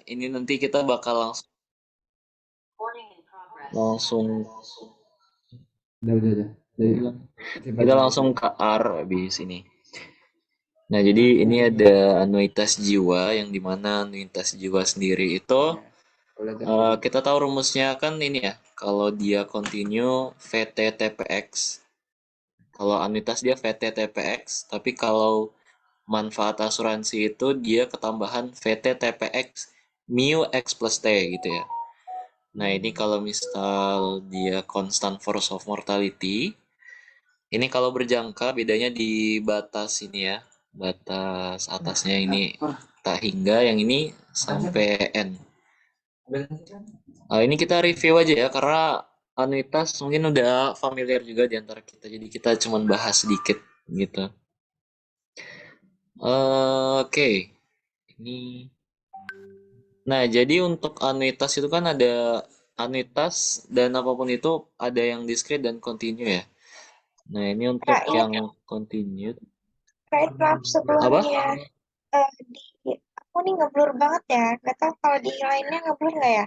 ini nanti kita bakal langsung Udah. Jadi kita langsung ke R habis ini. Nah, jadi ini ada anuitas jiwa yang dimana anuitas jiwa sendiri itu kita tahu rumusnya kan ini ya. Kalau dia continue VT-TPX. Kalau anuitas dia VT-TPX, tapi kalau manfaat asuransi itu dia ketambahan VT-TPX mu X plus T gitu ya. Nah, ini kalau misal dia constant force of mortality, ini kalau berjangka bedanya di batas ini ya. Batas atasnya ini tak hingga, yang ini sampai N. Ini kita review aja ya, karena anuitas mungkin udah familiar juga di antara kita. Jadi kita cuma bahas sedikit gitu. Oke. Ini. Nah, jadi untuk anuitas itu kan ada anuitas dan apapun itu ada yang discrete dan continue ya. Nah, ini untuk Kak, ini yang continued trade maaf apa? sebelumnya di aku nih ngeblur banget ya. Gak tau kalau di lainnya ngeblur nggak ya?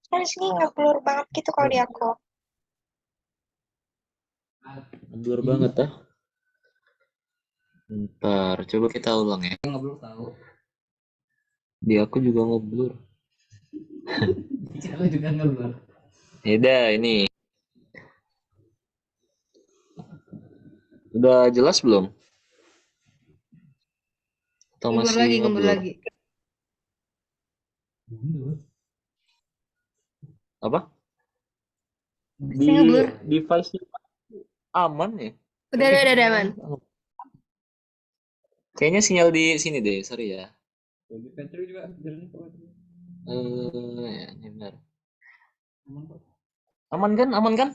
Kan di sini ngeblur banget gitu kalau di aku. Blur banget ah. Ntar, coba kita ulang ya. nggak perlu tahu. Di aku juga ngeblur. Aku juga nggak perlu. Udah, ini. Udah jelas belum? Atau masih Ngeblur ngeblur? lagi. Apa? Di Saya ngeblur. device aman ya? Udah aman. Kayaknya sinyal di sini deh, sorry ya. Di pantry juga jalan kok. Ya, ini benar. Aman kan? Aman kan?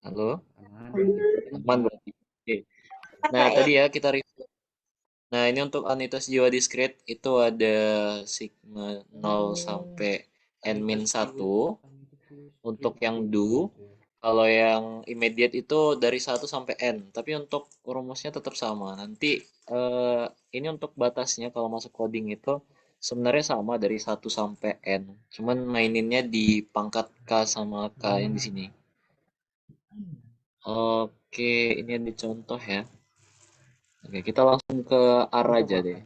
Halo? Aman berarti. Oke. Nah, Kak ya, tadi ya kita review. Nah, ini untuk anuitas jiwa discrete itu ada sigma 0 sampai n-1 untuk yang do. Kalau yang immediate itu dari 1 sampai n. Tapi untuk rumusnya tetap sama. Nanti ini untuk batasnya kalau masuk coding itu sebenarnya sama dari 1 sampai n. Cuman maininnya di pangkat k sama k yang di sini. Oke, ini yang dicontoh ya. Oke, kita langsung ke R aja deh.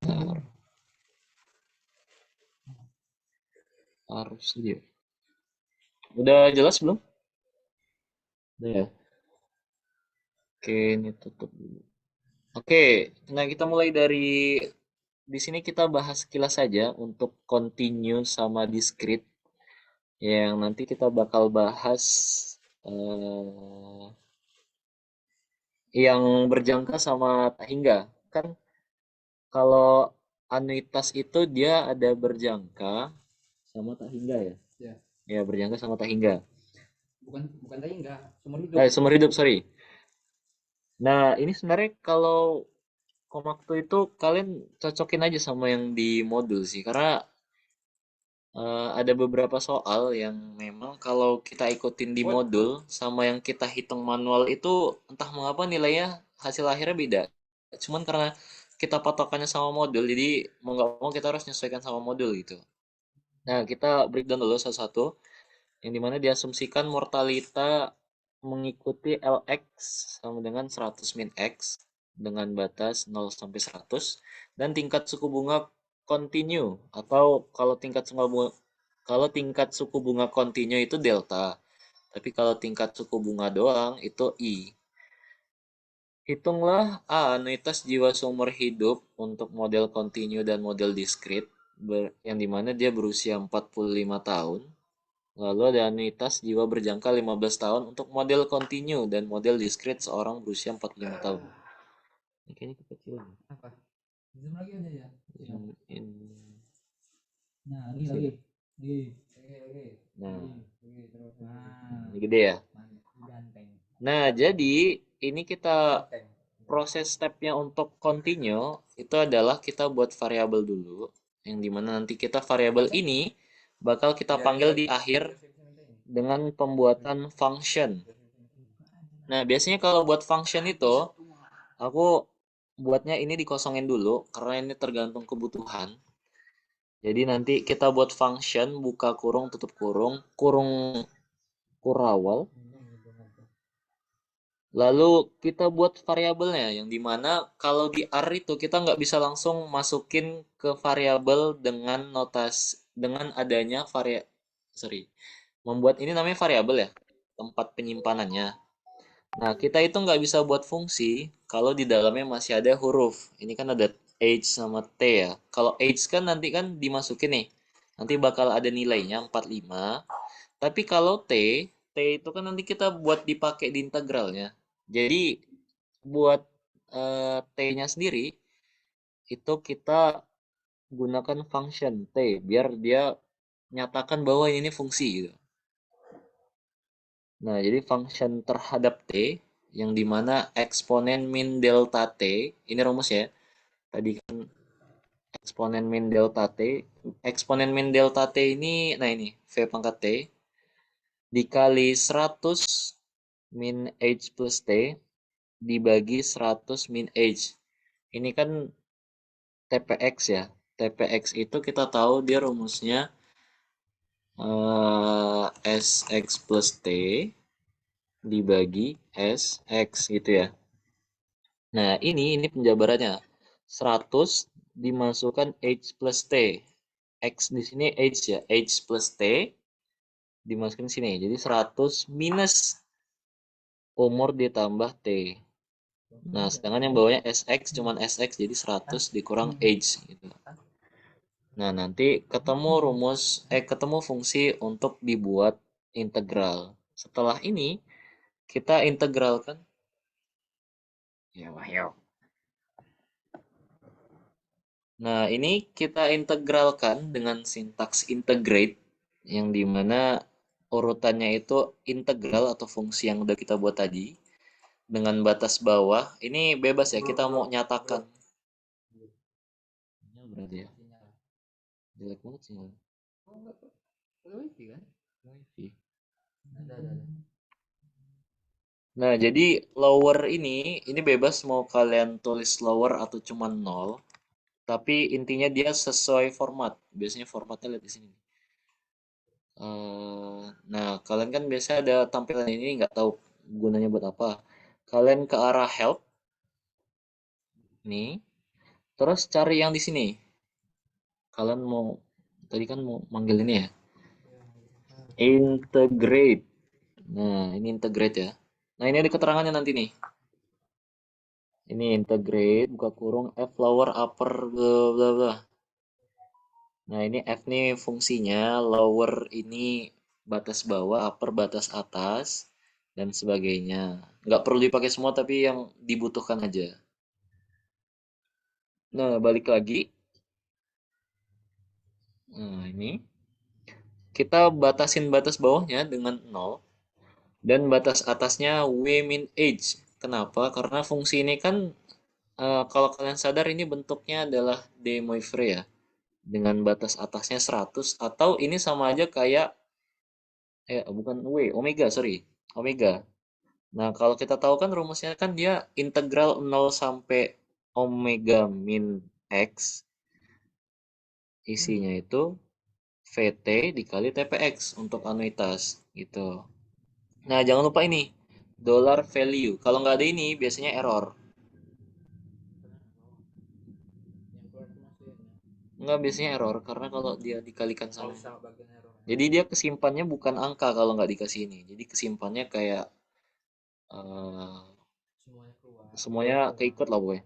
R, R studio. Udah jelas belum? Udah ya. Oke, ini tutup dulu. Oke, nah kita mulai dari di sini kita bahas sekilas saja untuk continue sama discrete yang nanti kita bakal bahas eh, yang berjangka sama tak hingga. Kan kalau anuitas itu dia ada berjangka sama tak hingga ya? Ya. Ya, berjangka sama tak hingga. Bukan tadi enggak, seumur hidup. Seumur hidup, sorry. Nah, ini sebenarnya kalau Komaktu itu kalian cocokin aja sama yang di modul sih, karena ada beberapa soal yang memang kalau kita ikutin di modul sama yang kita hitung manual itu entah mengapa nilainya hasil akhirnya beda. Cuman karena kita patokannya sama modul, jadi mau nggak mau kita harus menyesuaikan sama modul gitu. Nah, kita breakdown dulu satu-satu, yang dimana diasumsikan mortalita mengikuti Lx sama dengan 100 min X dengan batas 0 sampai 100 dan tingkat suku bunga continue atau kalau tingkat suku bunga continue itu delta. Tapi kalau tingkat suku bunga doang itu I. Hitunglah anuitas jiwa seumur hidup untuk model continue dan model discrete yang dimana dia berusia 45 tahun. Lalu ada anuitas jiwa berjangka 15 tahun untuk model continue dan model discrete seorang berusia 45 tahun. Ini kayaknya kekecilan. Apa? Zoom lagi aja ya. Yang ini. Nah, lagi. Nah, Terus. ini gede ya. Ganteng. Nah, jadi ini kita proses stepnya untuk continue itu adalah kita buat variabel dulu, yang dimana nanti kita variabel ini bakal kita panggil di akhir dengan pembuatan function. Nah, biasanya kalau buat function itu aku buatnya ini dikosongin dulu karena ini tergantung kebutuhan. Jadi nanti kita buat function buka kurung tutup kurung kurung kurawal. Lalu kita buat variabelnya yang dimana kalau di R itu kita nggak bisa langsung masukin ke variabel dengan dengan adanya membuat ini namanya variabel ya, tempat penyimpanannya. Nah, kita itu nggak bisa buat fungsi kalau di dalamnya masih ada huruf. Ini kan ada H sama T ya. Kalau H kan nanti kan dimasukin nih. Nanti bakal ada nilainya 45. Tapi kalau T itu kan nanti kita buat dipakai di integralnya. Jadi buat T-nya sendiri itu kita gunakan function T biar dia nyatakan bahwa ini fungsi gitu. Nah, jadi function terhadap T yang dimana eksponen min delta T, ini rumusnya. Tadi kan eksponen min delta T, eksponen min delta T ini, nah ini V pangkat T, dikali 100 min H plus T, dibagi 100 min H. Ini kan TPX ya. TPX itu kita tahu dia rumusnya SX plus T dibagi SX gitu ya. Nah, ini penjabarannya. 100 dimasukkan H plus T. X di sini H ya. H plus T dimasukkan sini. Jadi 100 minus umur ditambah T. Nah, sedangkan yang bawahnya SX cuman SX jadi 100 dikurang H gitu. Nah, nanti ketemu fungsi untuk dibuat integral. Setelah ini kita integralkan. Ya, wahyo. Nah, ini kita integralkan dengan sintaks integrate yang dimana urutannya itu integral atau fungsi yang udah kita buat tadi dengan batas bawah. Ini bebas ya, kita mau nyatakan. Ini berarti ya. Jelek banget sih. Wifi kan? Wifi. Ada. Nah, jadi lower ini bebas mau kalian tulis lower atau cuma 0. Tapi intinya dia sesuai format. Biasanya formatnya lihat di sini. Nah, kalian kan biasa ada tampilan ini nggak tahu gunanya buat apa. Kalian ke arah help nih, terus cari yang di sini. Kalian mau tadi kan mau manggil ini ya, integrate. Nah, ini integrate ya. Nah, ini ada keterangannya nanti nih. Ini integrate buka kurung F lower upper bla bla bla. Nah, ini F nih fungsinya, lower ini batas bawah, upper batas atas, dan sebagainya. Nggak perlu dipakai semua, tapi yang dibutuhkan aja. Nah, balik lagi. Nah, ini. Kita batasin batas bawahnya dengan 0, dan batas atasnya W min H. Kenapa? Karena fungsi ini kan, kalau kalian sadar ini bentuknya adalah De Moivre ya. Dengan batas atasnya 100, atau ini sama aja kayak bukan W, omega, sorry. Omega. Nah, kalau kita tahu kan rumusnya kan dia integral 0 sampai omega min X. Isinya itu VT dikali TPX untuk anuitas gitu. Nah, jangan lupa ini dollar value. Kalau nggak ada ini biasanya error. Nggak, biasanya error karena kalau dia dikalikan sama. Jadi dia kesimpannya bukan angka kalau nggak dikasih ini. Jadi kesimpannya kayak semuanya keikut lah boy.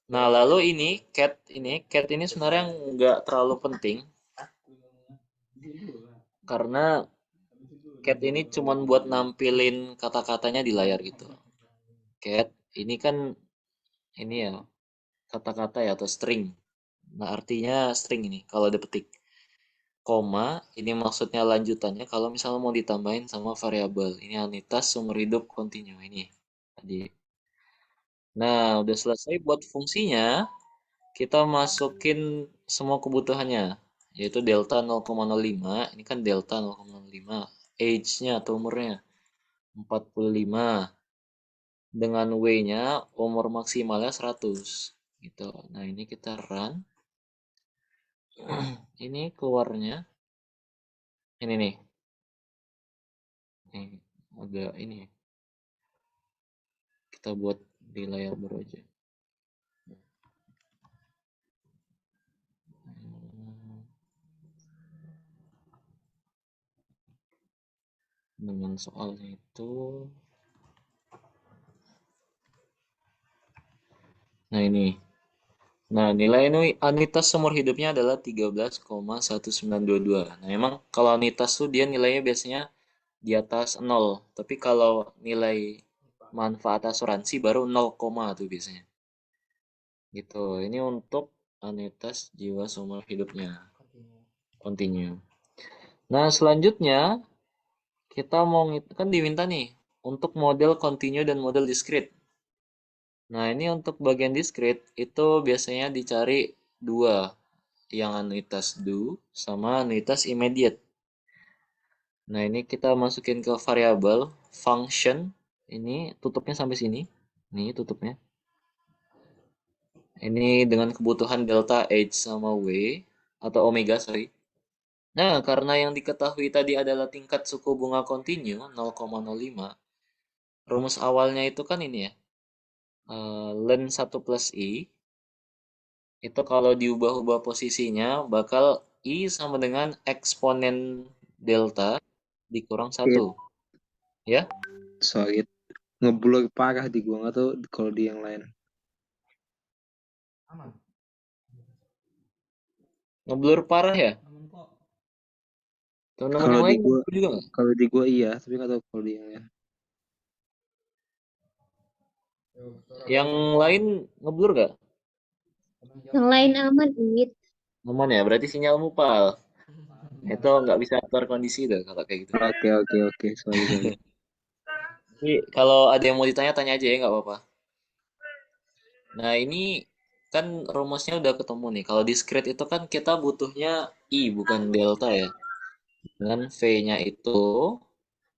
Nah, lalu cat ini sebenarnya nggak terlalu penting karena cat ini cuma buat nampilin kata-katanya di layar gitu. Cat ini kan ini ya kata-kata ya atau string. Nah, artinya string ini kalau dipetik. Koma, ini maksudnya lanjutannya kalau misalnya mau ditambahin sama variabel. Ini anitas sumber hidup kontinu ini tadi. Nah, udah selesai buat fungsinya, kita masukin semua kebutuhannya, yaitu delta 0,05. Ini kan delta 0,05. Age-nya atau umurnya 45. dengan W-nya umur maksimalnya 100 gitu. Nah, ini kita run. Ini keluarnya ini nih. Nih, agak ini ya. Kita buat di layar baru aja. Dengan soalnya itu, nah ini. Nah, nilai anuitas seumur hidupnya adalah 13,1922. Nah, memang kalau anuitas tuh dia nilainya biasanya di atas 0. Tapi kalau nilai manfaat asuransi baru 0, tuh biasanya. Gitu. Ini untuk anuitas jiwa seumur hidupnya. Continue. Nah, selanjutnya kita mau kan diminta nih untuk model continue dan model discrete. Nah, ini untuk bagian discrete itu biasanya dicari dua, yang anuitas do sama anuitas immediate. Nah, ini kita masukin ke variabel function. Ini tutupnya sampai sini. Ini tutupnya. Ini dengan kebutuhan delta H sama W atau omega, sorry. Nah, karena yang diketahui tadi adalah tingkat suku bunga kontinu 0,05, rumus awalnya itu kan ini ya, ln 1 plus I, itu kalau diubah-ubah posisinya bakal I sama dengan eksponen delta dikurang 1. Ya, Soalnya ngeblur parah di gua, nggak tahu kalau di yang lain. Aman. ngeblur parah ya? Aman kok. Teman-teman Kalau yang di lain gua, ngeblur juga nggak? kalau di gua iya, tapi nggak tahu kalau di yang lain. Yang lain ngeblur nggak? Yang lain aman, It. Aman ya, berarti sinyal mupal. Itu nggak bisa terkondisi tuh kalau kayak gitu. Oke, sorry. Jadi kalau ada yang mau ditanya, tanya aja ya, nggak apa-apa. Nah, ini kan rumusnya udah ketemu nih. Kalau discrete itu kan kita butuhnya I, bukan delta ya. Dan V-nya itu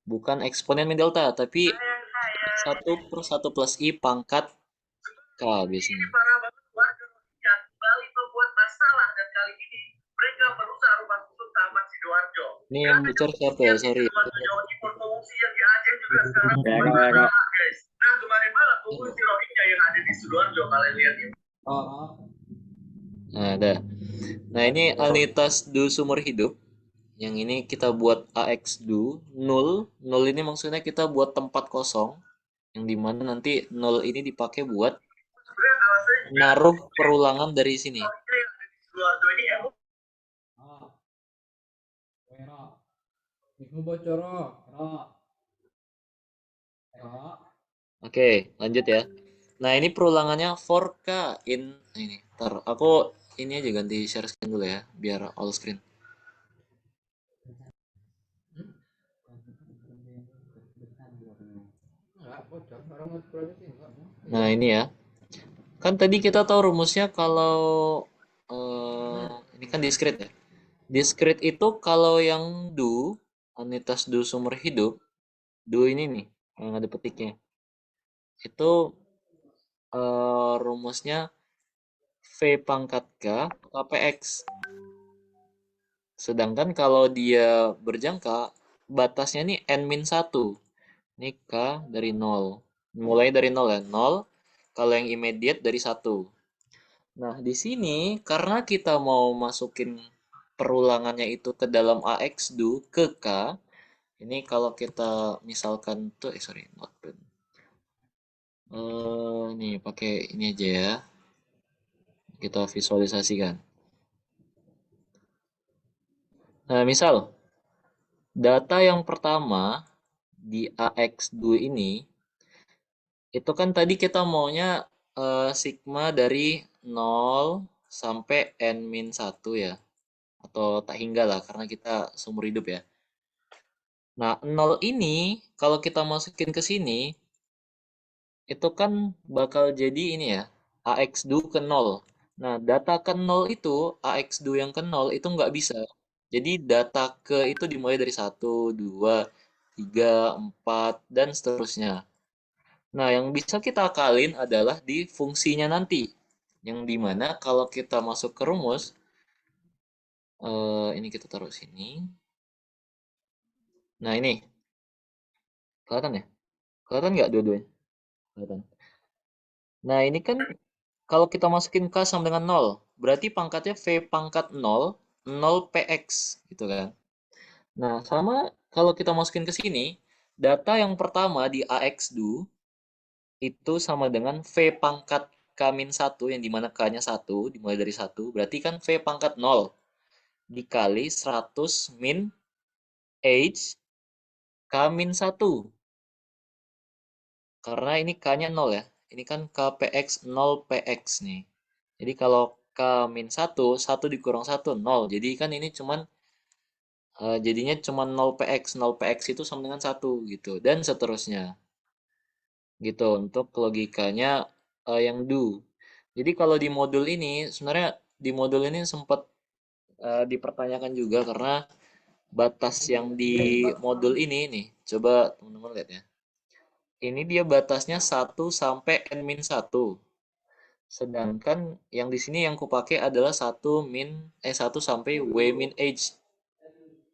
bukan eksponen min delta, tapi 1/1 plus I pangkat K biasanya. Ini yang bicara siapa ya? Sorry. Era. Nah, ada. Nah, ini anuitas do sumur hidup. Yang ini kita buat AX do 0. 0 ini maksudnya kita buat tempat kosong. Yang dimana nanti 0 ini dipakai buat naruh perulangan dari sini. Oke, lanjut ya. Nah, ini perulangannya 4K in ini. Ntar aku ini aja ganti share screen dulu ya, biar all screen. Nah, ini ya. Kan tadi kita tahu rumusnya kalau ini kan discrete ya. Discrete itu kalau yang do, unitas do sumber hidup, do ini nih, yang ada petiknya. Itu rumusnya V pangkat K KPX. Sedangkan kalau dia berjangka, batasnya nih N-1. Ini K dari 0. Mulai dari 0 ya, 0. Kalau yang immediate dari 1. Nah, di sini karena kita mau masukin perulangannya itu ke dalam AX do ke K, ini kalau kita misalkan tuh, sorry, notepad. Nih pakai ini aja ya. Kita visualisasikan. Nah, misal data yang pertama di AX2 ini itu kan tadi kita maunya sigma dari 0 sampai n-1 ya. Atau tak hingga lah karena kita seumur hidup ya. Nah, 0 ini kalau kita masukin ke sini itu kan bakal jadi ini ya, AX2 ke 0. Nah, data ke 0 itu, AX2 yang ke 0 itu nggak bisa. Jadi data ke itu dimulai dari 1, 2, 3, 4, dan seterusnya. Nah, yang bisa kita akalin adalah di fungsinya nanti. Yang dimana kalau kita masuk ke rumus, ini kita taruh sini. Nah, ini. Kelihatan ya? Kelihatan nggak dua-duanya? Kelihatan. Nah, ini kan kalau kita masukin K sama dengan 0, berarti pangkatnya V pangkat 0, 0 PX, gitu kan. Nah, sama kalau kita masukin ke sini, data yang pertama di AX do itu sama dengan V pangkat K-1, yang dimana K-nya 1, dimulai dari 1, berarti kan V pangkat 0 dikali 100 min H K-1. Karena ini K-nya 0 ya. Ini kan KPX 0 PX nih. Jadi kalau K-1, 1 dikurang 1, 0. Jadi kan ini jadinya cuman 0 PX. 0 PX itu sama dengan 1 gitu. Dan seterusnya. Gitu untuk logikanya yang do. Jadi kalau di modul ini, sebenarnya di modul ini sempat dipertanyakan juga karena batas yang di modul ini nih. Coba teman-teman lihat ya. Ini dia batasnya 1 sampai N-1. Sedangkan yang di sini yang kupakai adalah 1 sampai W min H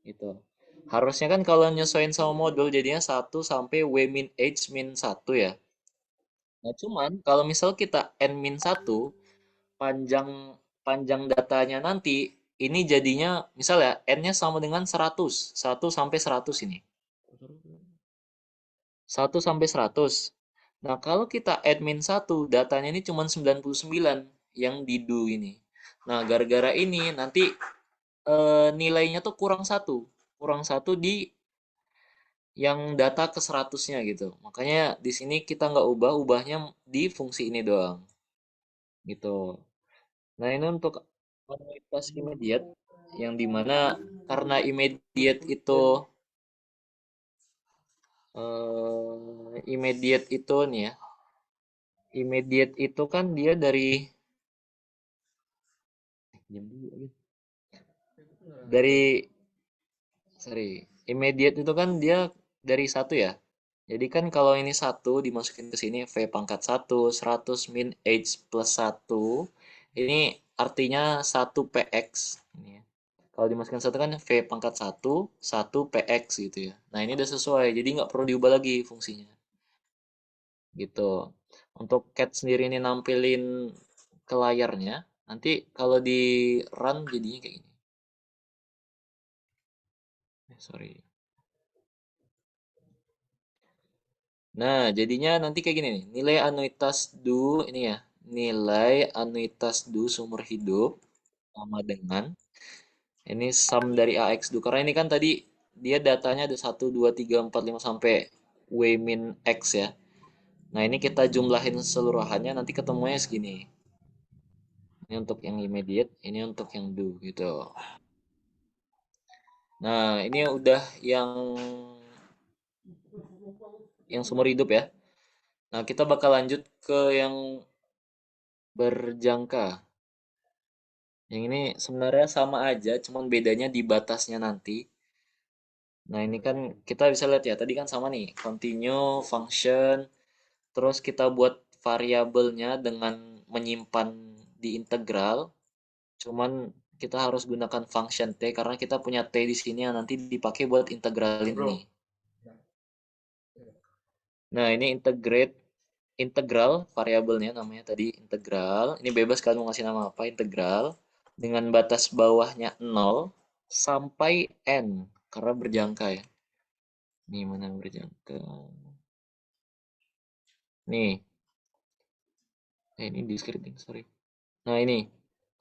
gitu. Harusnya kan kalau nyesuaiin sama modul jadinya 1 sampai W min H min 1 ya. Nah, cuman kalau misal kita N-1 panjang panjang datanya nanti ini jadinya misal ya N-nya sama dengan 100, 1 sampai 100 ini. 1 sampai 100. Nah, kalau kita admin 1, datanya ini cuma 99 yang di do ini. Nah, gara-gara ini nanti nilainya tuh kurang satu. Kurang satu di yang data ke 100-nya gitu. Makanya di sini kita nggak ubahnya di fungsi ini doang. Gitu. Nah, ini untuk anuitas immediate yang dimana karena immediate itu immediate itu nih ya. Immediate itu kan dia dari dari sorry, immediate itu kan dia dari satu ya. Jadi kan kalau ini satu dimasukin ke sini V pangkat 1, 100 min H plus 1, ini artinya 1 PX. Ini ya. Kalau dimasukin satu kan V pangkat 1, 1 PX gitu ya. Nah ini udah sesuai, jadi nggak perlu diubah lagi fungsinya. Gitu. Untuk cat sendiri ini nampilin ke layarnya, nanti kalau di run jadinya kayak gini. Sorry. Nah, jadinya nanti kayak gini nih. Nilai anuitas do ini ya. Nilai anuitas do seumur hidup sama dengan ini sum dari AX do. Karena ini kan tadi dia datanya ada 1, 2, 3, 4, 5 sampai W min X ya. Nah, ini kita jumlahin seluruhannya nanti ketemunya segini. Ini untuk yang immediate, ini untuk yang do gitu. Nah, ini udah yang seumur hidup ya. Nah, kita bakal lanjut ke yang berjangka. Yang ini sebenarnya sama aja, cuman bedanya di batasnya nanti. Nah, ini kan kita bisa lihat ya, tadi kan sama nih, continue, function, terus kita buat variabelnya dengan menyimpan di integral, cuman kita harus gunakan function T karena kita punya T di sini yang nanti dipakai buat integralin ini. Nah, ini integral variabelnya namanya tadi integral. Ini bebas kalian mau ngasih nama apa, integral dengan batas bawahnya 0 sampai n karena berjangka ya. Nih mana yang berjangka? Nih. Ini di scripting, sorry. Nah, ini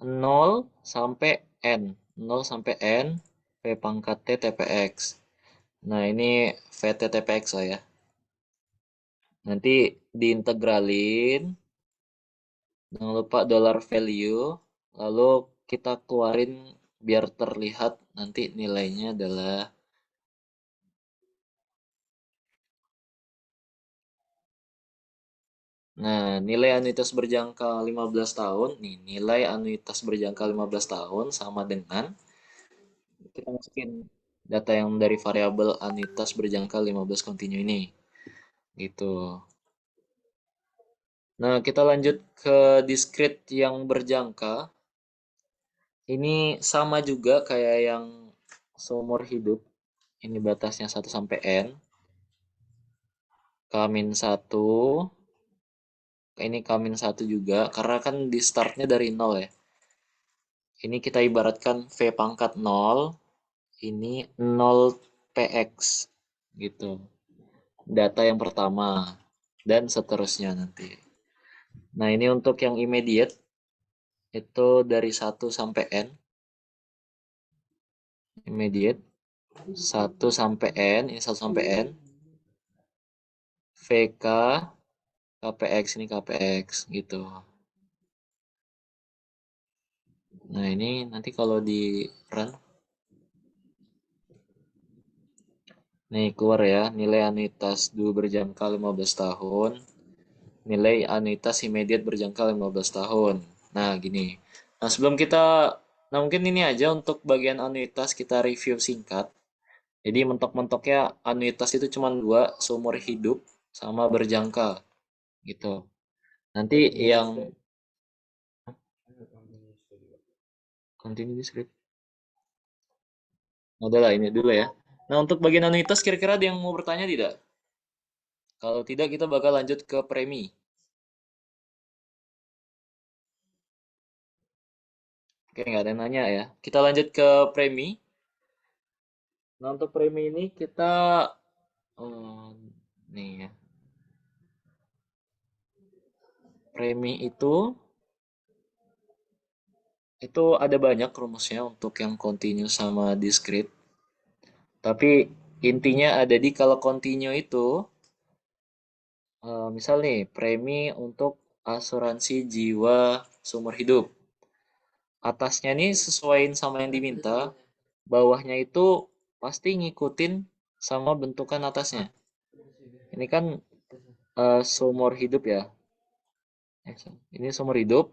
0 sampai n. 0 sampai n V pangkat T TPX. Nah, ini VT TPX lah ya. Nanti diintegralin. Jangan lupa dollar value. Lalu kita keluarin biar terlihat nanti nilainya adalah nah, nilai anuitas berjangka 15 tahun. Nih, nilai anuitas berjangka 15 tahun sama dengan kita masukin data yang dari variabel anuitas berjangka 15 continue ini. Gitu. Nah, kita lanjut ke diskrit yang berjangka. Ini sama juga kayak yang seumur hidup. Ini batasnya 1 sampai N. K-1. Ini K-1 juga. Karena kan di startnya dari 0 ya. Ini kita ibaratkan V pangkat 0. Ini 0 PX. Gitu. Data yang pertama. Dan seterusnya nanti. Nah, ini untuk yang immediate. Itu dari 1 sampai N. Immediate. 1 sampai N. Ini 1 sampai N. VK. KPX ini KPX gitu. Nah, ini nanti kalau di run nih keluar ya, nilai anuitas dulu berjangka 15 tahun, nilai anuitas immediate berjangka 15 tahun. Nah, gini. Nah, sebelum kita nah mungkin ini aja untuk bagian anuitas kita review singkat. Jadi mentok-mentoknya anuitas itu cuma dua, seumur hidup sama berjangka gitu. Nanti yang continue di script. Udah lah ini dulu ya. Nah, untuk bagian anuitas kira-kira ada yang mau bertanya tidak? Kalau tidak, kita bakal lanjut ke premi. Oke, nggak ada yang nanya ya. Kita lanjut ke premi. Nah, untuk premi ini kita... nih ya. Premi itu ada banyak rumusnya untuk yang continue sama discrete. Tapi intinya ada di kalau continue itu, misal nih, premi untuk asuransi jiwa seumur hidup. Atasnya nih sesuaiin sama yang diminta, bawahnya itu pasti ngikutin sama bentukan atasnya. Ini kan seumur hidup ya. Ini seumur hidup.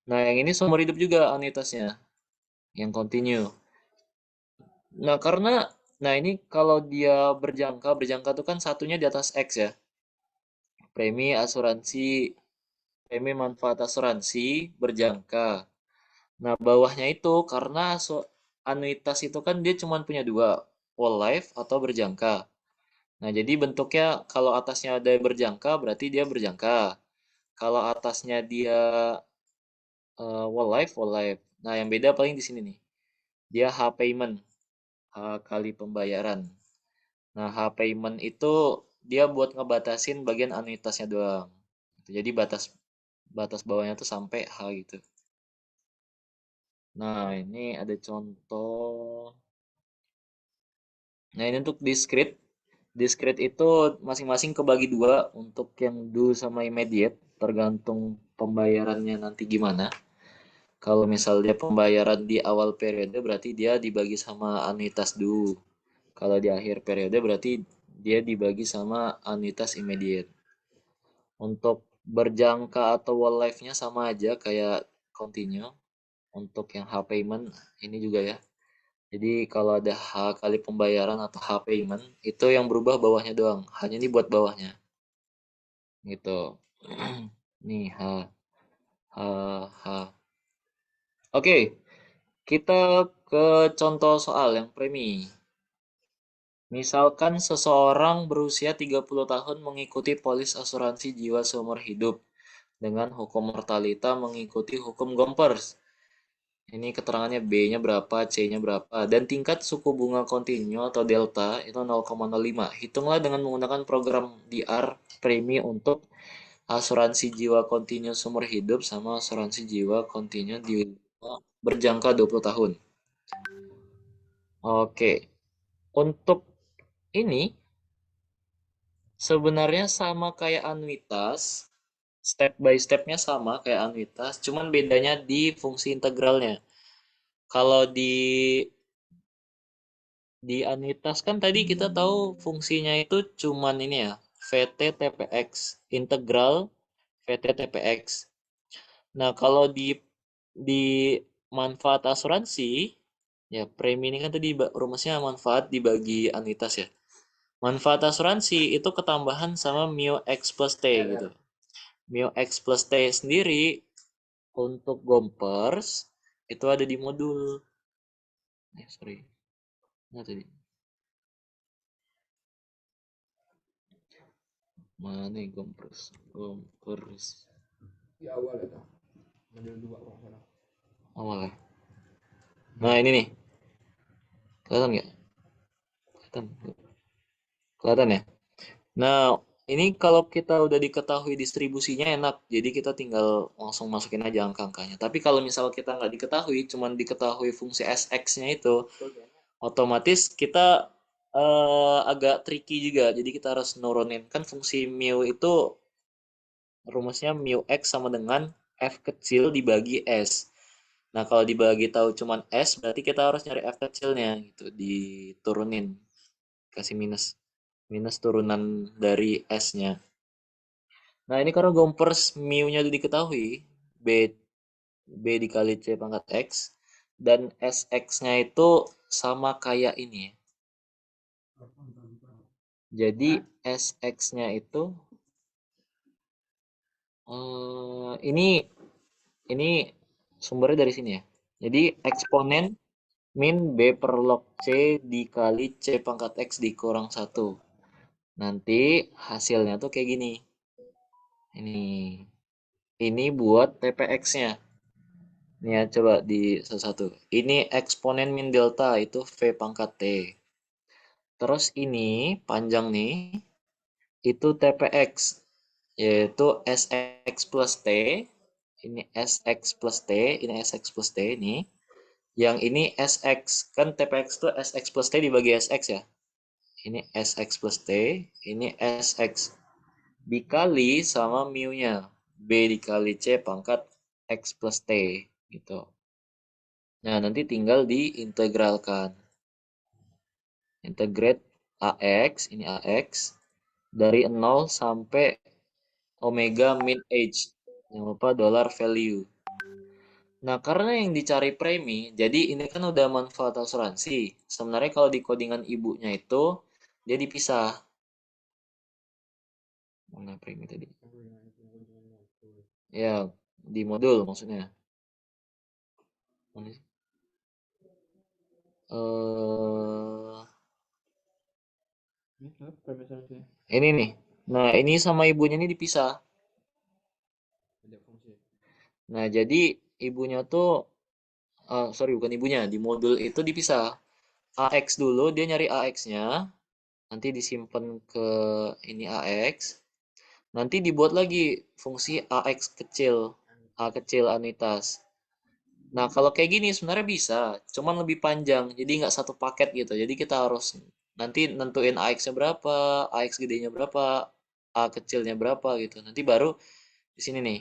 Nah, yang ini seumur hidup juga anuitasnya, yang continue. Nah, karena nah ini kalau dia berjangka tuh kan satunya di atas X ya. Premi asuransi, premi manfaat asuransi berjangka. Nah, bawahnya itu karena anuitas itu kan dia cuma punya dua, whole life atau berjangka. Nah, jadi bentuknya kalau atasnya ada berjangka berarti dia berjangka. Kalau atasnya dia whole life, whole life. Nah, yang beda paling di sini nih. Dia H payment, H kali pembayaran. Nah, H payment itu dia buat ngebatasin bagian anuitasnya doang. Jadi batas batas bawahnya tuh sampai H gitu. Nah, ini ada contoh. Nah, ini untuk discrete. Discrete itu masing-masing kebagi dua untuk yang due sama immediate, tergantung pembayarannya nanti gimana. Kalau misalnya pembayaran di awal periode berarti dia dibagi sama anuitas due. Kalau di akhir periode berarti dia dibagi sama anuitas immediate. Untuk berjangka atau whole life-nya sama aja kayak continue. Untuk yang H payment ini juga ya. Jadi kalau ada H kali pembayaran atau H payment itu yang berubah bawahnya doang. Hanya ini buat bawahnya. Gitu. Nih H H H. Oke, kita ke contoh soal yang premi. Misalkan seseorang berusia 30 tahun mengikuti polis asuransi jiwa seumur hidup dengan hukum mortalita mengikuti hukum Gompers. Ini keterangannya B-nya berapa, C-nya berapa, dan tingkat suku bunga kontinu atau delta itu 0,05. Hitunglah dengan menggunakan program DR premi untuk asuransi jiwa kontinu seumur hidup sama asuransi jiwa kontinu di berjangka 20 tahun. Oke, untuk ini sebenarnya sama kayak anuitas, step by stepnya sama kayak anuitas, cuman bedanya di fungsi integralnya. Kalau di anuitas kan tadi kita tahu fungsinya itu cuman ini ya, VT TPX, integral VT TPX. Nah, kalau di manfaat asuransi, ya premi ini kan tadi rumusnya manfaat dibagi anuitas ya. Manfaat asuransi itu ketambahan sama mu X plus T gitu. mu X plus T sendiri untuk Gompers itu ada di modul. Sorry. Nah, tadi. Mana nih Gompers? Gompers. Di awal ya, model 2 kalau salah. Awal ya. Nah, ini nih. Kelihatan nggak? Kelihatan ya? Nah, ini kalau kita udah diketahui distribusinya enak, jadi kita tinggal langsung masukin aja angka-angkanya. Tapi kalau misal kita nggak diketahui, cuman diketahui fungsi Sx-nya itu, otomatis kita agak tricky juga. Jadi kita harus nurunin. Kan fungsi mu itu rumusnya mu x sama dengan f kecil dibagi s. Nah, kalau dibagi tahu cuman s, berarti kita harus nyari f kecilnya gitu, diturunin. Kasih minus turunan dari s-nya. Nah, ini karena Gompers mu-nya udah diketahui, B dikali C pangkat X, dan SX-nya itu sama kayak ini. Jadi SX-nya itu, ini sumbernya dari sini ya. Jadi eksponen min B per log C dikali C pangkat X dikurang 1. Nanti hasilnya tuh kayak gini. Ini buat TPX-nya. Ini ya, coba di satu-satu. Ini eksponen min delta, itu V pangkat T. Terus ini, panjang nih, itu TPX, yaitu SX plus T. Ini SX plus T, ini SX plus T, ini. Yang ini SX, kan TPX itu SX plus T dibagi SX ya. Ini SX plus T, ini SX. Dikali sama mu-nya. B dikali C pangkat X plus T, gitu. Nah, nanti tinggal diintegralkan. Integrate AX, ini AX, dari 0 sampai omega min H. Jangan lupa dollar value. Nah, karena yang dicari premi, jadi ini kan udah manfaat asuransi. Sebenarnya kalau di codingan ibunya itu, dia dipisah. Mana premi tadi? Ya, di modul maksudnya. Mana sih? Ini nih. Nah, ini sama ibunya ini dipisah. Nah, jadi ibunya tuh, sorry bukan ibunya, di modul itu dipisah. AX dulu, dia nyari AX-nya, nanti disimpan ke ini AX, nanti dibuat lagi fungsi AX kecil, A kecil anuitas. Nah, kalau kayak gini sebenarnya bisa, cuman lebih panjang, jadi nggak satu paket gitu. Jadi kita harus nanti nentuin AX-nya berapa, AX gedenya berapa, A kecilnya berapa gitu. Nanti baru di sini nih,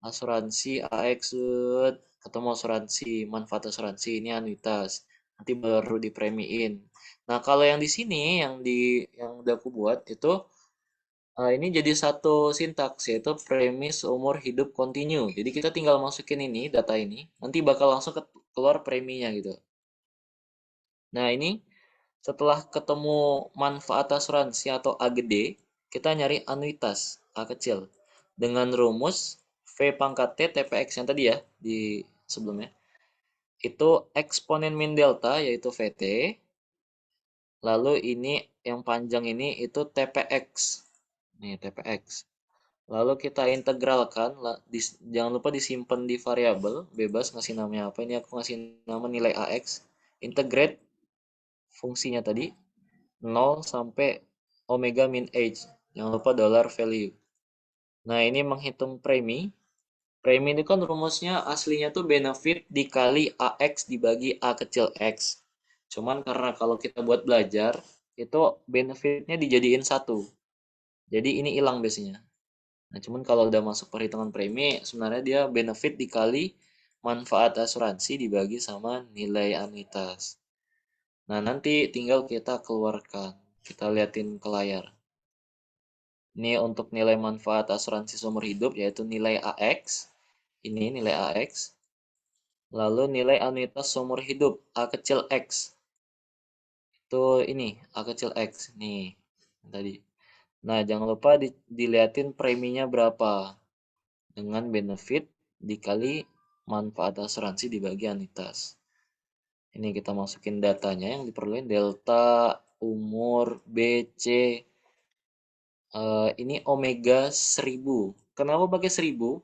asuransi AX ketemu asuransi, manfaat asuransi ini anuitas. Nanti baru dipremiin. Nah, kalau yang di sini yang udah aku buat itu ini jadi satu sintaks, yaitu premis umur hidup kontinu. Jadi kita tinggal masukin ini, data ini, nanti bakal langsung keluar preminya gitu. Nah, ini setelah ketemu manfaat asuransi atau A gede, kita nyari anuitas A kecil dengan rumus V pangkat T TPX yang tadi ya di sebelumnya. Itu eksponen min delta yaitu VT. Lalu ini yang panjang ini itu TPX. Nih TPX. Lalu kita integralkan, jangan lupa disimpan di variabel, bebas ngasih namanya apa. Ini aku ngasih nama nilai AX. Integrate fungsinya tadi 0 sampai omega min H. Jangan lupa dollar value. Nah, ini menghitung premi. Premi itu kan rumusnya aslinya tuh benefit dikali AX dibagi A kecil X. Cuman karena kalau kita buat belajar, itu benefitnya dijadiin 1. Jadi ini hilang biasanya. Nah, cuman kalau udah masuk perhitungan premi, sebenarnya dia benefit dikali manfaat asuransi dibagi sama nilai anuitas. Nah, nanti tinggal kita keluarkan. Kita liatin ke layar. Ini untuk nilai manfaat asuransi seumur hidup, yaitu nilai AX. Ini nilai AX. Lalu nilai anuitas seumur hidup, A kecil X. Itu ini, A kecil X. Nih, tadi. Nah, jangan lupa diliatin preminya berapa. dengan benefit dikali manfaat asuransi dibagi anuitas. Ini kita masukin datanya yang diperlukan delta, umur, BC, ini omega 1000. Kenapa pakai 1000?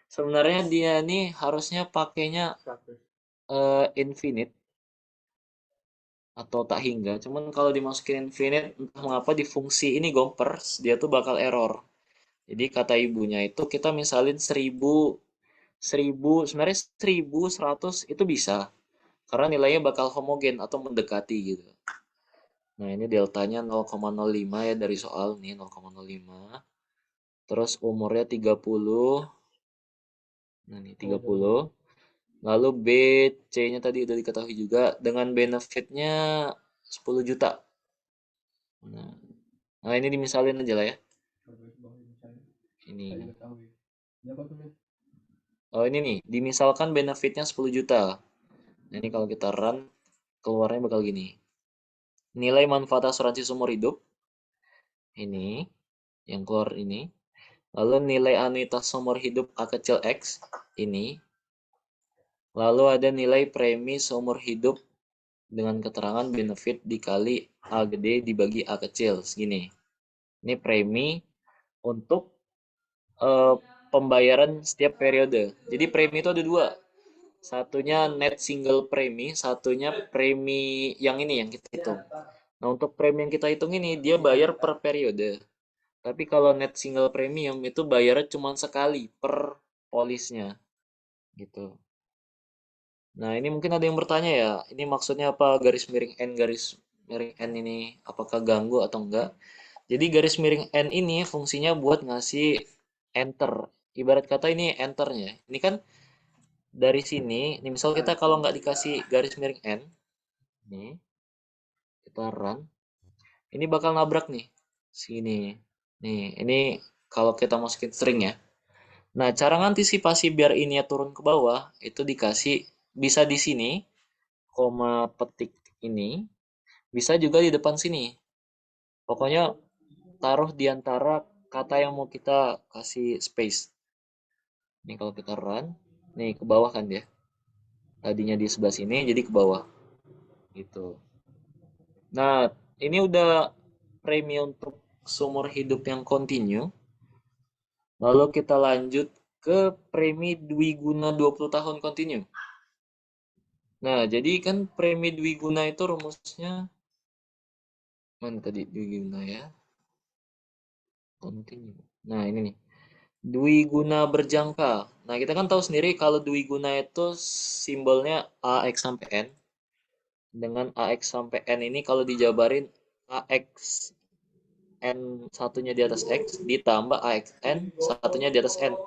Sebenarnya dia nih harusnya pakainya 100. infinite atau tak hingga. Cuman kalau dimasukin infinite entah mengapa di fungsi ini gompers dia tuh bakal error. Jadi kata ibunya itu kita misalin 1000 sebenarnya 1100 itu bisa karena nilainya bakal homogen atau mendekati gitu. Nah, ini deltanya 0,05 ya dari soal nih 0,05. Terus umurnya 30. Nah, ini 30. Lalu BC-nya tadi udah diketahui juga dengan benefitnya 10 juta. Nah, ini dimisalin aja lah ya. Ini. Oh, ini nih, dimisalkan benefitnya 10 juta. Nah, ini kalau kita run, keluarnya bakal gini. Nilai manfaat asuransi seumur hidup. Ini, yang keluar ini. Lalu nilai anuitas seumur hidup A kecil X. Ini. Lalu ada nilai premi seumur hidup dengan keterangan benefit dikali A gede dibagi A kecil. Segini. Ini premi untuk pembayaran setiap periode. Jadi premi itu ada dua. Satunya net single premi, satunya premi yang ini yang kita hitung. Nah, untuk premi yang kita hitung ini dia bayar per periode. Tapi kalau net single premium itu bayarnya cuma sekali per polisnya. Gitu. Nah, ini mungkin ada yang bertanya ya, ini maksudnya apa garis miring N ini apakah ganggu atau enggak? Jadi garis miring N ini fungsinya buat ngasih enter. Ibarat kata ini enternya. Ini kan dari sini, ini misal kita kalau nggak dikasih garis miring N, nih, kita run, ini bakal nabrak nih, sini. Nih, ini kalau kita masukin string ya. Nah, cara ngantisipasi biar ini turun ke bawah, itu dikasih, bisa di sini, koma petik ini, bisa juga di depan sini. Pokoknya taruh di antara kata yang mau kita kasih space. Nih kalau kita run, nih ke bawah kan dia. Tadinya di sebelah sini jadi ke bawah. Gitu. Nah, ini udah premi untuk seumur hidup yang kontinu. Lalu kita lanjut ke premi dwiguna 20 tahun kontinu. Nah, jadi kan premi dwiguna itu rumusnya mana tadi dwiguna ya? Kontinu. Nah, ini nih. Dwiguna berjangka. Nah, kita kan tahu sendiri kalau dwiguna itu simbolnya AX sampai N. Dengan AX sampai N ini kalau dijabarin AX N satunya di atas X ditambah AX N satunya di atas N.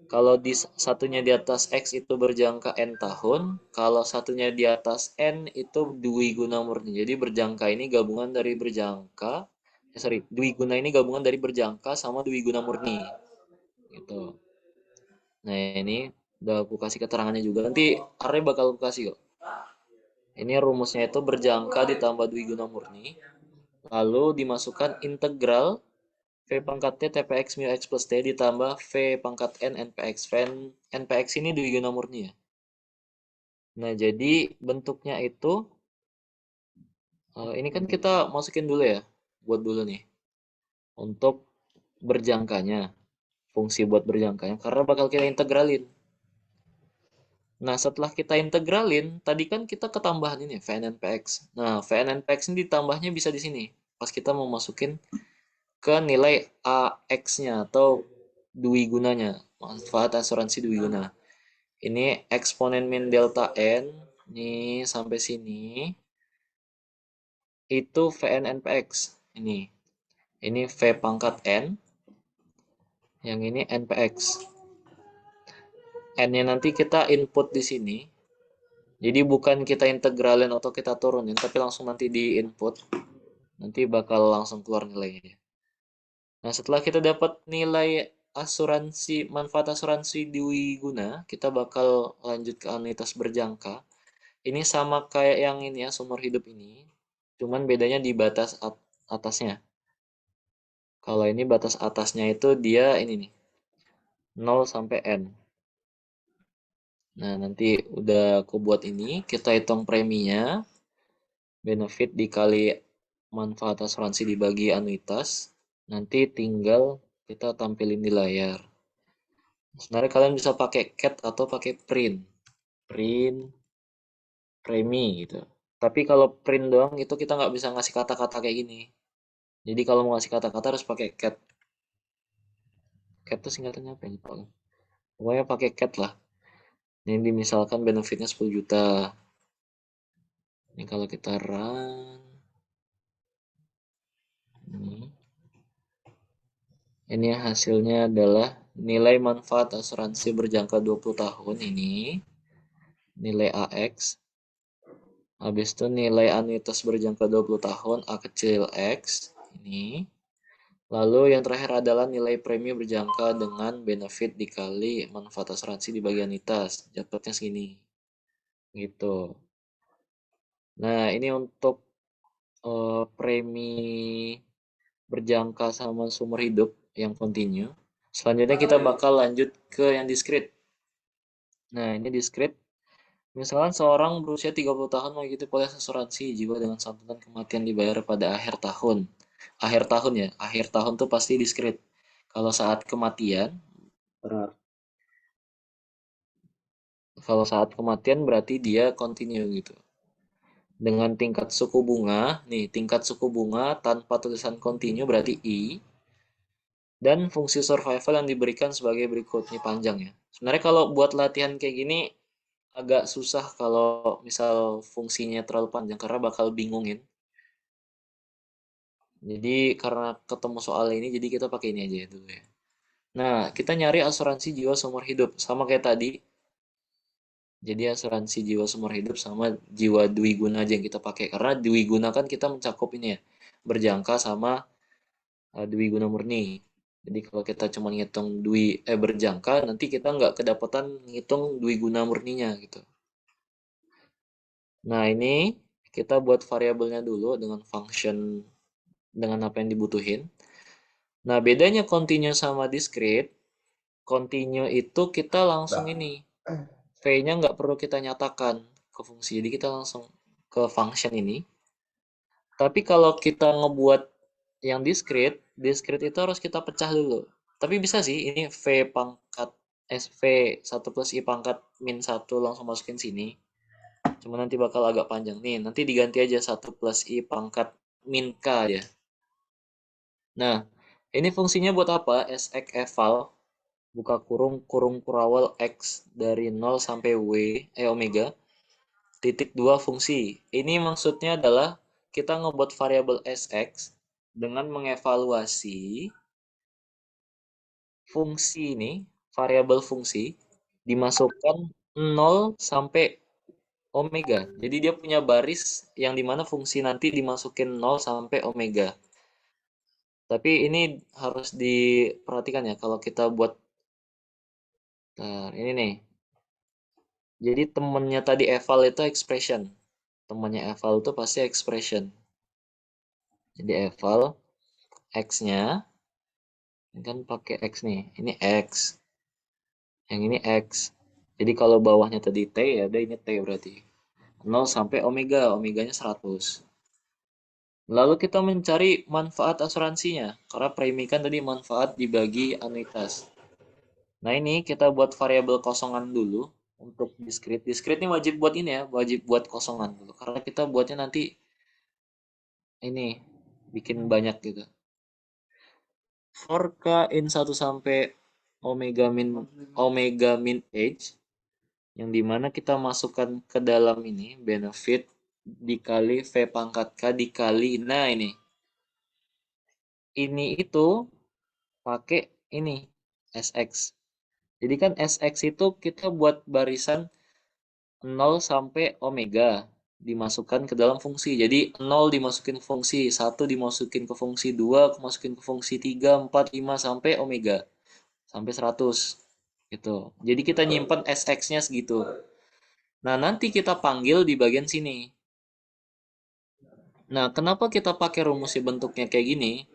Kalau di satunya di atas X itu berjangka N tahun, kalau satunya di atas N itu dwiguna murni. Jadi berjangka ini gabungan dari berjangka, dwiguna ini gabungan dari berjangka sama dwiguna murni. Gitu. Nah, ini udah aku kasih keterangannya juga. Nanti Arya bakal aku kasih kok. Ini rumusnya itu berjangka ditambah dwiguna murni. Lalu dimasukkan integral V pangkat T TPX mu X plus T ditambah V pangkat N NPX. NPX ini dwiguna murni ya. Nah, jadi bentuknya itu, ini kan kita masukin dulu ya. Buat dulu nih. Untuk berjangkanya. Fungsi buat berjangkanya. Karena bakal kita integralin. Nah, setelah kita integralin, tadi kan kita ketambahan ini VNNPX. Nah, VNNPX ini ditambahnya bisa di sini. Pas kita mau masukin ke nilai AX-nya atau dwigunanya, manfaat asuransi dwiguna. Ini eksponen min delta N, nih sampai sini, itu VNNPX. Ini V pangkat N, yang ini NPX. N-nya nanti kita input di sini. Jadi bukan kita integralin atau kita turunin, tapi langsung nanti di input. Nanti bakal langsung keluar nilainya. Nah, setelah kita dapat nilai asuransi, manfaat asuransi dwiguna, kita bakal lanjut ke anuitas berjangka. Ini sama kayak yang ini ya, seumur hidup ini. Cuman bedanya di batas atasnya. Kalau ini batas atasnya itu dia ini nih. 0 sampai N. Nah, nanti udah aku buat ini, kita hitung preminya, benefit dikali manfaat asuransi dibagi anuitas, nanti tinggal kita tampilin di layar. Sebenarnya kalian bisa pakai cat atau pakai print. Print premi gitu. Tapi kalau print doang itu kita nggak bisa ngasih kata-kata kayak gini. Jadi kalau mau ngasih kata-kata harus pakai cat. Cat itu singkatannya apa ya? Lupa. Pokoknya pakai cat lah. Ini misalkan benefitnya 10 juta. Ini kalau kita run. Ini hasilnya adalah nilai manfaat asuransi berjangka 20 tahun ini. Nilai AX. Habis itu nilai anuitas berjangka 20 tahun A kecil X. Ini. Lalu yang terakhir adalah nilai premi berjangka dengan benefit dikali manfaat asuransi dibagi anuitas. Dapatnya segini. Gitu. Nah, ini untuk premi berjangka sama sumber hidup yang continue. Selanjutnya kita bakal lanjut ke yang discrete. Nah, ini discrete. Misalkan seorang berusia 30 tahun mengikuti polis asuransi jiwa dengan santunan kematian dibayar pada akhir tahun. Akhir tahun ya, akhir tahun tuh pasti discrete. Kalau saat kematian, berarti dia continue gitu. Dengan tingkat suku bunga, nih tingkat suku bunga tanpa tulisan continue berarti I. Dan fungsi survival yang diberikan sebagai berikut. Ini panjang ya. Sebenarnya kalau buat latihan kayak gini agak susah kalau misal fungsinya terlalu panjang karena bakal bingungin. Jadi karena ketemu soal ini jadi kita pakai ini aja dulu ya. Nah, kita nyari asuransi jiwa seumur hidup sama kayak tadi. Jadi asuransi jiwa seumur hidup sama jiwa dwi guna aja yang kita pakai karena dwi guna kan kita mencakup ini ya. Berjangka sama dwi guna murni. Jadi kalau kita cuma ngitung berjangka nanti kita nggak kedapatan ngitung dwi guna murninya gitu. Nah, ini kita buat variabelnya dulu dengan function dengan apa yang dibutuhin. Nah, bedanya continue sama discrete. Continue itu kita langsung ini. V-nya nggak perlu kita nyatakan ke fungsi. Jadi kita langsung ke function ini. Tapi kalau kita ngebuat yang discrete itu harus kita pecah dulu. Tapi bisa sih, ini V pangkat SV 1 plus I pangkat min 1 langsung masukin sini. Cuma nanti bakal agak panjang. Nih, nanti diganti aja 1 plus I pangkat min K ya. Nah, ini fungsinya buat apa? SX eval, buka kurung, kurung kurawal X dari 0 sampai omega, titik 2 fungsi. Ini maksudnya adalah kita ngebuat variabel SX dengan mengevaluasi fungsi ini, variabel fungsi, dimasukkan 0 sampai omega. Jadi dia punya baris yang dimana fungsi nanti dimasukin 0 sampai omega. Tapi ini harus diperhatikan ya kalau kita buat ini nih. Jadi temennya tadi eval itu expression. Temannya eval itu pasti expression. Jadi eval x-nya ini kan pakai x nih. Ini x. Yang ini x. Jadi kalau bawahnya tadi t ya ada ini t berarti. 0 sampai omega, omeganya 100. Lalu kita mencari manfaat asuransinya. Karena premi kan tadi manfaat dibagi anuitas. Nah ini kita buat variabel kosongan dulu untuk discrete. Discrete ini wajib buat ini ya, wajib buat kosongan dulu. Karena kita buatnya nanti ini bikin banyak gitu. For K in 1 sampai omega min H yang dimana kita masukkan ke dalam ini benefit dikali V pangkat K dikali nah ini itu pakai ini SX. Jadi kan SX itu kita buat barisan 0 sampai omega dimasukkan ke dalam fungsi. Jadi 0 dimasukin ke fungsi, 1 dimasukin ke fungsi, 2 dimasukin ke fungsi, 3, 4, 5 sampai omega. Sampai 100 gitu. Jadi kita nyimpen SX-nya segitu. Nah, nanti kita panggil di bagian sini. Nah, kenapa kita pakai rumusnya bentuknya kayak gini?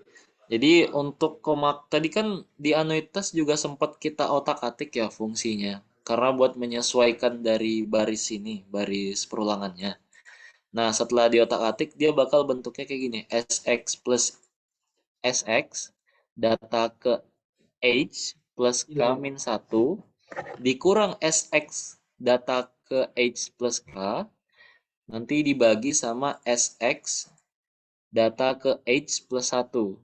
Jadi untuk tadi kan di anuitas juga sempat kita otak-atik ya fungsinya. Karena buat menyesuaikan dari baris ini, baris perulangannya. Nah, setelah di otak-atik dia bakal bentuknya kayak gini. SX plus SX data ke H plus K min 1 dikurang SX data ke H plus K nanti dibagi sama SX data ke H plus 1.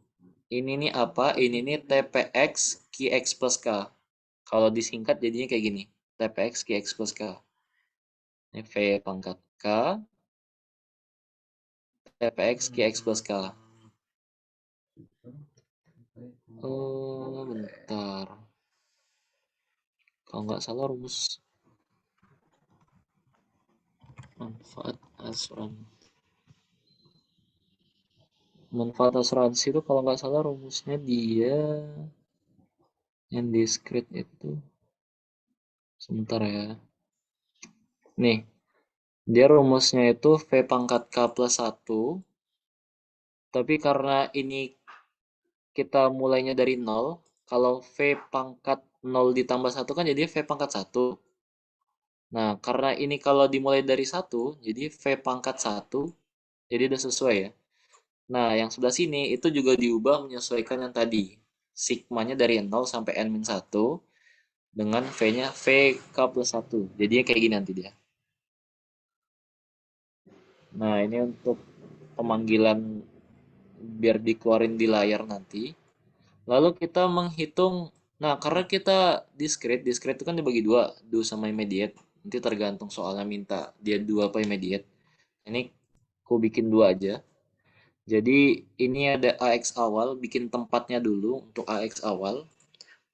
Ini nih apa? Ini nih TPX QX plus K. Kalau disingkat jadinya kayak gini. TPX QX plus K. Ini V pangkat K. TPX QX plus K. Oh, bentar. Kalau nggak salah rumus manfaat asuransi itu kalau nggak salah rumusnya dia yang diskrit itu sebentar ya. Nih, dia rumusnya itu V pangkat K plus 1, tapi karena ini kita mulainya dari 0, kalau V pangkat 0 ditambah 1 kan jadi V pangkat 1. Nah, karena ini kalau dimulai dari 1, jadi V pangkat 1, jadi udah sesuai ya. Nah, yang sebelah sini itu juga diubah menyesuaikan yang tadi. Sigmanya dari 0 sampai N-1 dengan V-nya VK plus 1. Jadinya kayak gini nanti dia. Nah, ini untuk pemanggilan biar dikeluarin di layar nanti. Lalu kita menghitung, nah karena kita discrete itu kan dibagi dua, do sama immediate. Nanti tergantung soalnya minta dia dua apa immediate. Ini aku bikin dua aja. Jadi ini ada AX awal, bikin tempatnya dulu untuk AX awal.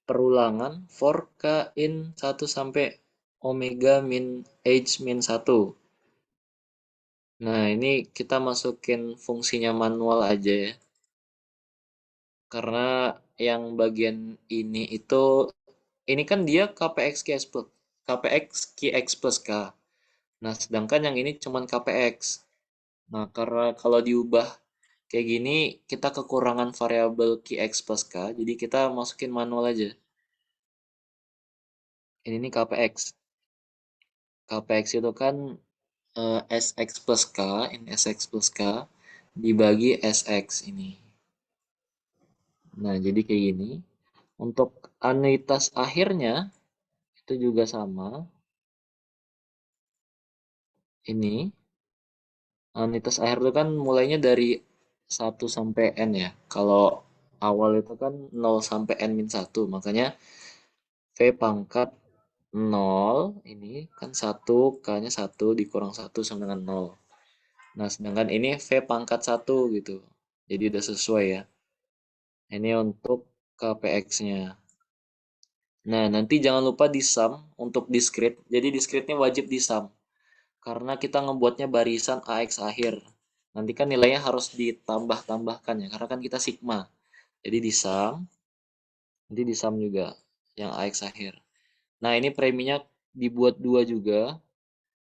Perulangan for K in 1 sampai omega min H min 1. Nah ini kita masukin fungsinya manual aja ya. Karena yang bagian ini itu, ini kan dia KPX QX plus K. Nah sedangkan yang ini cuman KPX. Nah karena kalau diubah kayak gini, kita kekurangan variabel QX plus K, jadi kita masukin manual aja. Ini nih KPX. KPX itu kan SX plus K, ini SX plus K, dibagi SX ini. Nah, jadi kayak gini. Untuk anuitas akhirnya, itu juga sama. Ini, anuitas akhir itu kan mulainya dari 1 sampai N ya. Kalau awal itu kan 0 sampai N min 1, makanya V pangkat 0 ini kan 1, K-nya 1 dikurang 1 sama dengan 0. Nah, sedangkan ini V pangkat 1 gitu. Jadi udah sesuai ya. Ini untuk KPX-nya. Nah, nanti jangan lupa di sum untuk discrete. Jadi discrete-nya wajib di sum. Karena kita ngebuatnya barisan AX akhir. Nanti kan nilainya harus ditambah-tambahkan ya. Karena kan kita sigma. Jadi di sum. Nanti di sum juga yang AX akhir. Nah, ini preminya dibuat 2 juga.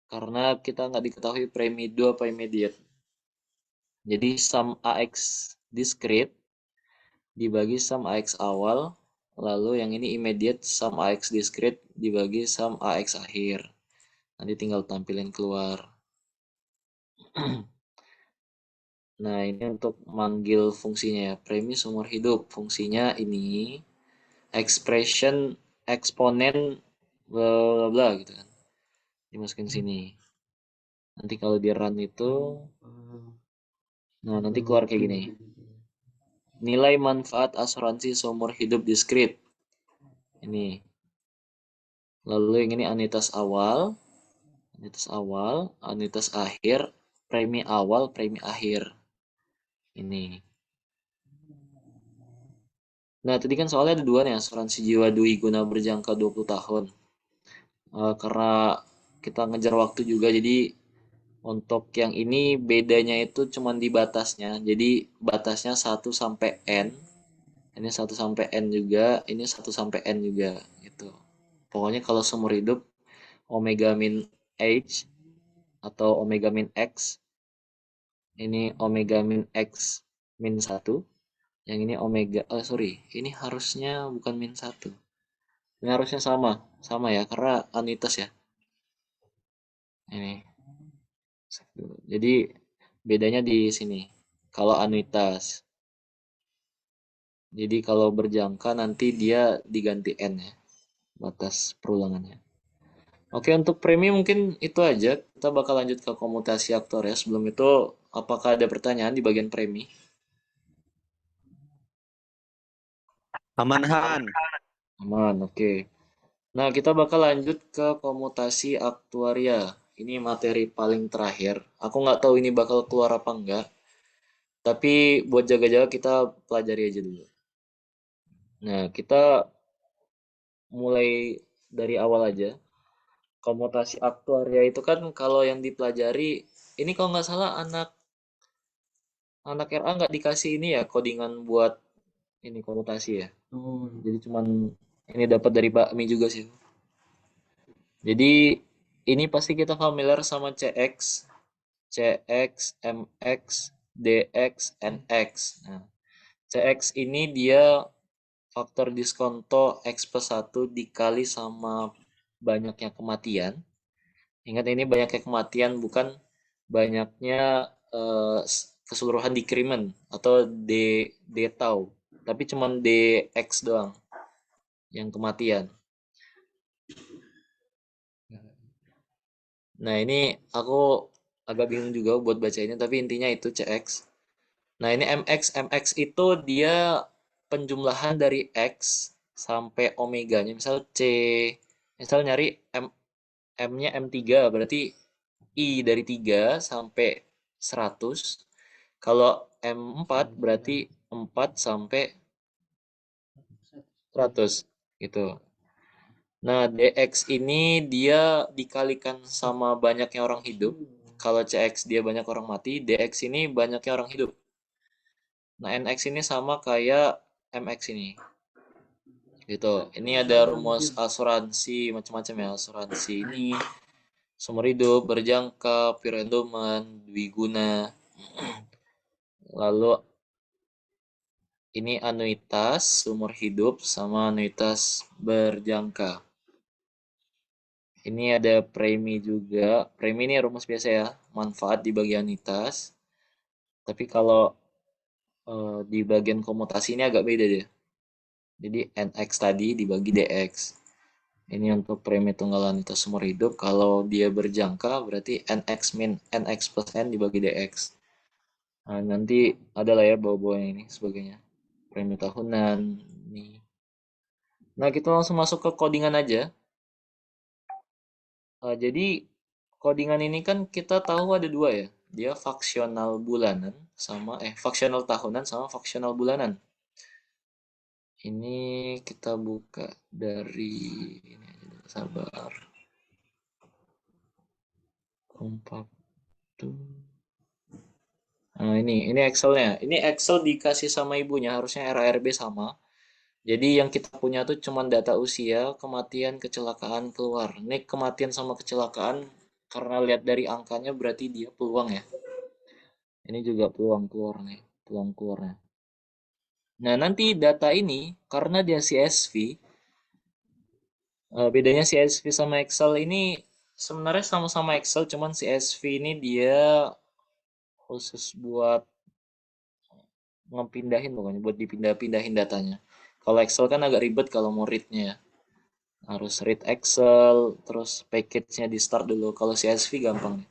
Karena kita nggak diketahui premi 2 apa immediate. Jadi sum AX discrete dibagi sum AX awal. Lalu yang ini immediate sum AX discrete dibagi sum AX akhir. Nanti tinggal tampilin keluar. Nah, ini untuk manggil fungsinya ya. Premi seumur hidup. Fungsinya ini expression eksponen bla bla bla gitu kan. Dimasukin sini. Nanti kalau di run itu, nah nanti keluar kayak gini. Nilai manfaat asuransi seumur hidup diskrit. Ini. Lalu yang ini anuitas awal, anuitas akhir, premi awal, premi akhir. Ini. Nah, tadi kan soalnya ada dua nih, asuransi jiwa dui guna berjangka 20 tahun. Karena kita ngejar waktu juga, jadi untuk yang ini bedanya itu cuma di batasnya. Jadi batasnya 1 sampai N. Ini 1 sampai N juga, ini 1 sampai N juga gitu. Pokoknya kalau seumur hidup omega min H atau omega min X, ini omega min X min 1. Yang ini omega. Sorry, ini harusnya bukan min 1. Ini harusnya sama ya, karena anuitas ya. Ini. Jadi bedanya di sini. Kalau anuitas. Jadi kalau berjangka nanti dia diganti N ya, batas perulangannya. Oke, untuk premi mungkin itu aja. Kita bakal lanjut ke komutasi aktuaria. Sebelum itu, apakah ada pertanyaan di bagian premi? Aman Han. Aman, oke. Nah, kita bakal lanjut ke komutasi aktuaria. Ini materi paling terakhir. Aku nggak tahu ini bakal keluar apa enggak. Tapi buat jaga-jaga kita pelajari aja dulu. Nah, kita mulai dari awal aja. Komutasi aktuaria itu kan kalau yang dipelajari, ini kalau nggak salah anak RA nggak dikasih ini ya, codingan buat ini komutasi ya. Jadi cuman ini dapat dari Pak Mi juga sih. Jadi ini pasti kita familiar sama CX, MX, DX, NX. Nah, CX ini dia faktor diskonto X plus 1 dikali sama banyaknya kematian. Ingat ini banyaknya kematian bukan banyaknya keseluruhan decrement atau D tau. Tapi cuman DX doang yang kematian. Nah, ini aku agak bingung juga buat bacanya, tapi intinya itu CX. Nah, ini MX itu dia penjumlahan dari X sampai omeganya. Misal nyari M-nya M3, berarti I dari 3 sampai 100. Kalau M4 berarti 4 sampai 100 gitu. Nah, DX ini dia dikalikan sama banyaknya orang hidup. Kalau CX dia banyak orang mati, DX ini banyaknya orang hidup. Nah, NX ini sama kayak MX ini. Gitu. Ini ada rumus asuransi macam-macam ya. Asuransi ini sumber hidup, berjangka, pure endowment, dwiguna. Lalu ini anuitas, sumur hidup, sama anuitas berjangka. Ini ada premi juga. Premi ini rumus biasa ya, manfaat dibagi anuitas. Tapi kalau di bagian komutasi ini agak beda deh. Jadi NX tadi dibagi DX. Ini untuk premi tunggal anuitas sumur hidup. Kalau dia berjangka berarti NX min NX plus N dibagi DX. Nah, nanti ada lah ya bawah-bawahnya ini sebagainya. Premi tahunan. Nih. Nah, kita langsung masuk ke codingan aja. Jadi codingan ini kan kita tahu ada dua ya. Dia faksional bulanan sama faksional tahunan sama faksional bulanan. Ini kita buka dari ini aja, sabar. Kompak tuh. Nah, ini Excel-nya. Ini Excel dikasih sama ibunya, harusnya RARB sama. Jadi yang kita punya tuh cuma data usia, kematian, kecelakaan keluar. Ini kematian sama kecelakaan karena lihat dari angkanya berarti dia peluang ya. Ini juga peluang keluar nih, peluang keluarnya. Nah, nanti data ini karena dia CSV, bedanya CSV sama Excel ini sebenarnya sama-sama Excel, cuman CSV ini dia khusus buat ngepindahin pokoknya, buat dipindah-pindahin datanya. Kalau Excel kan agak ribet kalau mau read-nya ya. Harus read Excel, terus package-nya di start dulu. Kalau CSV gampang.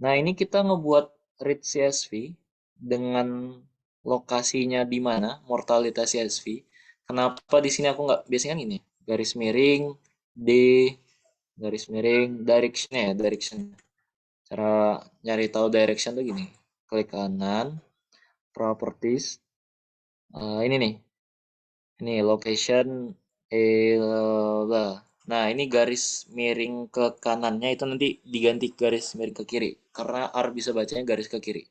Nah, ini kita ngebuat read CSV dengan lokasinya di mana, mortalitas CSV. Kenapa di sini aku nggak, biasanya kan gini, garis miring, D, garis miring, direction. Cara nyari tahu direction tuh gini, klik kanan, properties, ini nih, ini location, nah ini garis miring ke kanannya itu nanti diganti garis miring ke kiri, karena R bisa bacanya garis ke kiri.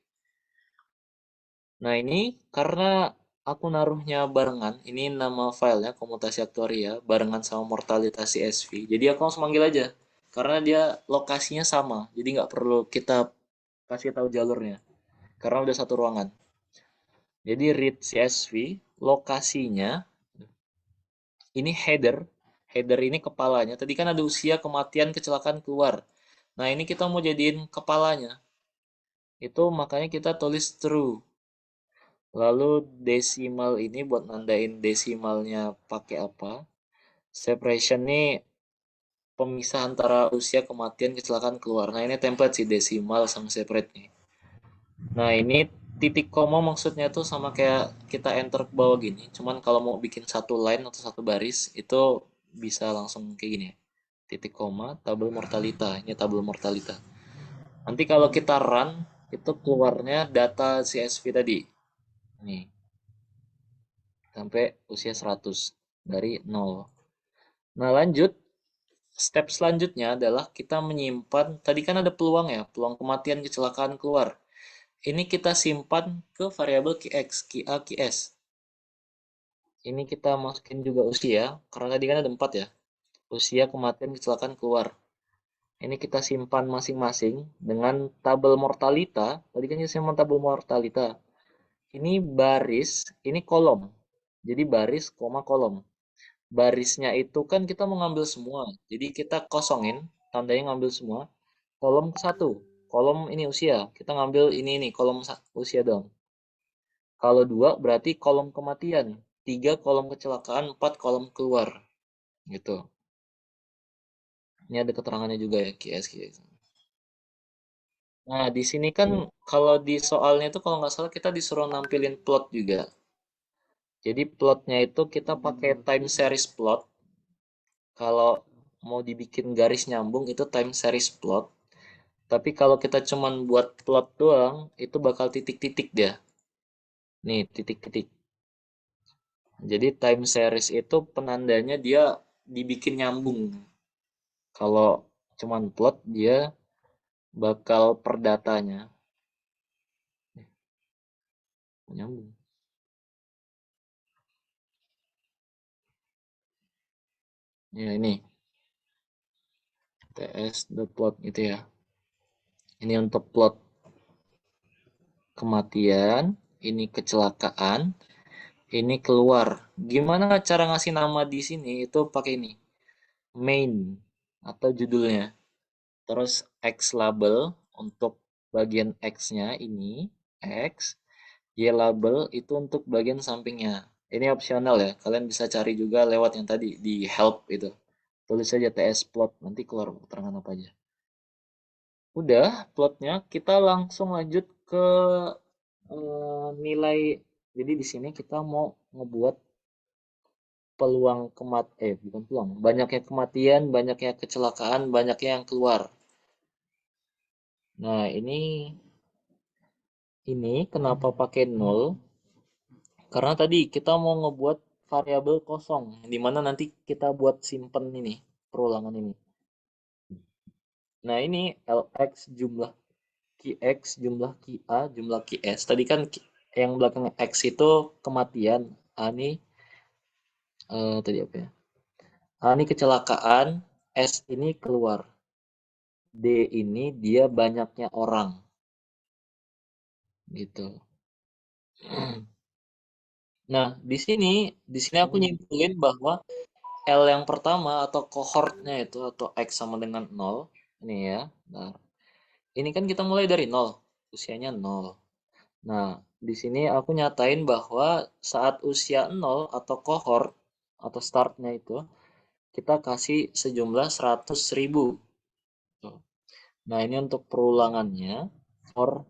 Nah ini karena aku naruhnya barengan, ini nama filenya komutasi aktuaria, barengan sama mortalitas CSV, jadi aku langsung manggil aja, karena dia lokasinya sama, jadi nggak perlu kita kasih tahu jalurnya, karena udah satu ruangan. Jadi read CSV, lokasinya, ini header. Header ini kepalanya. Tadi kan ada usia, kematian, kecelakaan keluar. Nah, ini kita mau jadiin kepalanya. Itu makanya kita tulis true. Lalu desimal ini buat nandain desimalnya pakai apa? Separation ini pemisah antara usia, kematian, kecelakaan keluar. Nah, ini template sih desimal sama separate nih. Nah, ini titik koma maksudnya tuh sama kayak kita enter ke bawah gini. Cuman kalau mau bikin satu line atau satu baris, itu bisa langsung kayak gini ya. Titik koma, tabel mortalita. Ini tabel mortalita. Nanti kalau kita run, itu keluarnya data CSV tadi. Nih, sampai usia 100 dari 0. Nah, lanjut. Step selanjutnya adalah kita menyimpan, tadi kan ada peluang ya, peluang kematian, kecelakaan keluar. Ini kita simpan ke variabel kx, ka, ks. Ini kita masukin juga usia, karena tadi kan ada 4 ya. Usia, kematian, kecelakaan keluar. Ini kita simpan masing-masing dengan tabel mortalita. Tadi kan kita simpan tabel mortalita. Ini baris, ini kolom. Jadi baris, koma, kolom. Barisnya itu kan kita mau ngambil semua. Jadi kita kosongin, tandanya ngambil semua. Kolom ke 1. Kolom ini usia. Kita ngambil ini kolom usia dong. Kalau 2 berarti kolom kematian. 3 kolom kecelakaan, 4 kolom keluar. Gitu. Ini ada keterangannya juga ya, QS. Nah, di sini kan kalau di soalnya itu kalau nggak salah kita disuruh nampilin plot juga. Jadi plotnya itu kita pakai time series plot. Kalau mau dibikin garis nyambung itu time series plot. Tapi kalau kita cuman buat plot doang, itu bakal titik-titik dia. Nih, titik-titik. Jadi time series itu penandanya dia dibikin nyambung. Kalau cuman plot dia bakal per datanya nyambung. Ya ini ts.plot gitu ya. Ini untuk plot kematian, ini kecelakaan, ini keluar. Gimana cara ngasih nama di sini? Itu pakai ini. Main atau judulnya. Terus X label untuk bagian X-nya ini X. Y label itu untuk bagian sampingnya. Ini opsional ya. Kalian bisa cari juga lewat yang tadi di help itu. Tulis saja TS plot, nanti keluar keterangan apa aja. Udah plotnya, kita langsung lanjut ke nilai. Jadi di sini kita mau ngebuat peluang bukan peluang, banyaknya kematian, banyaknya kecelakaan, banyaknya yang keluar. Nah, ini kenapa pakai 0? Karena tadi kita mau ngebuat variabel kosong, di mana nanti kita buat simpen ini, perulangan ini. Nah, ini LX jumlah QX, jumlah QA, jumlah QS. Tadi kan yang belakangnya X itu kematian. A ini, tadi apa ya? A ini kecelakaan, S ini keluar. D ini dia banyaknya orang. Gitu. Nah, di sini aku nyimpulin bahwa L yang pertama atau cohortnya itu atau X sama dengan 0. Ini ya. Nah, ini kan kita mulai dari 0. Usianya 0. Nah, di sini aku nyatain bahwa saat usia 0 atau cohort atau startnya itu kita kasih sejumlah 100.000. Nah, ini untuk perulangannya. For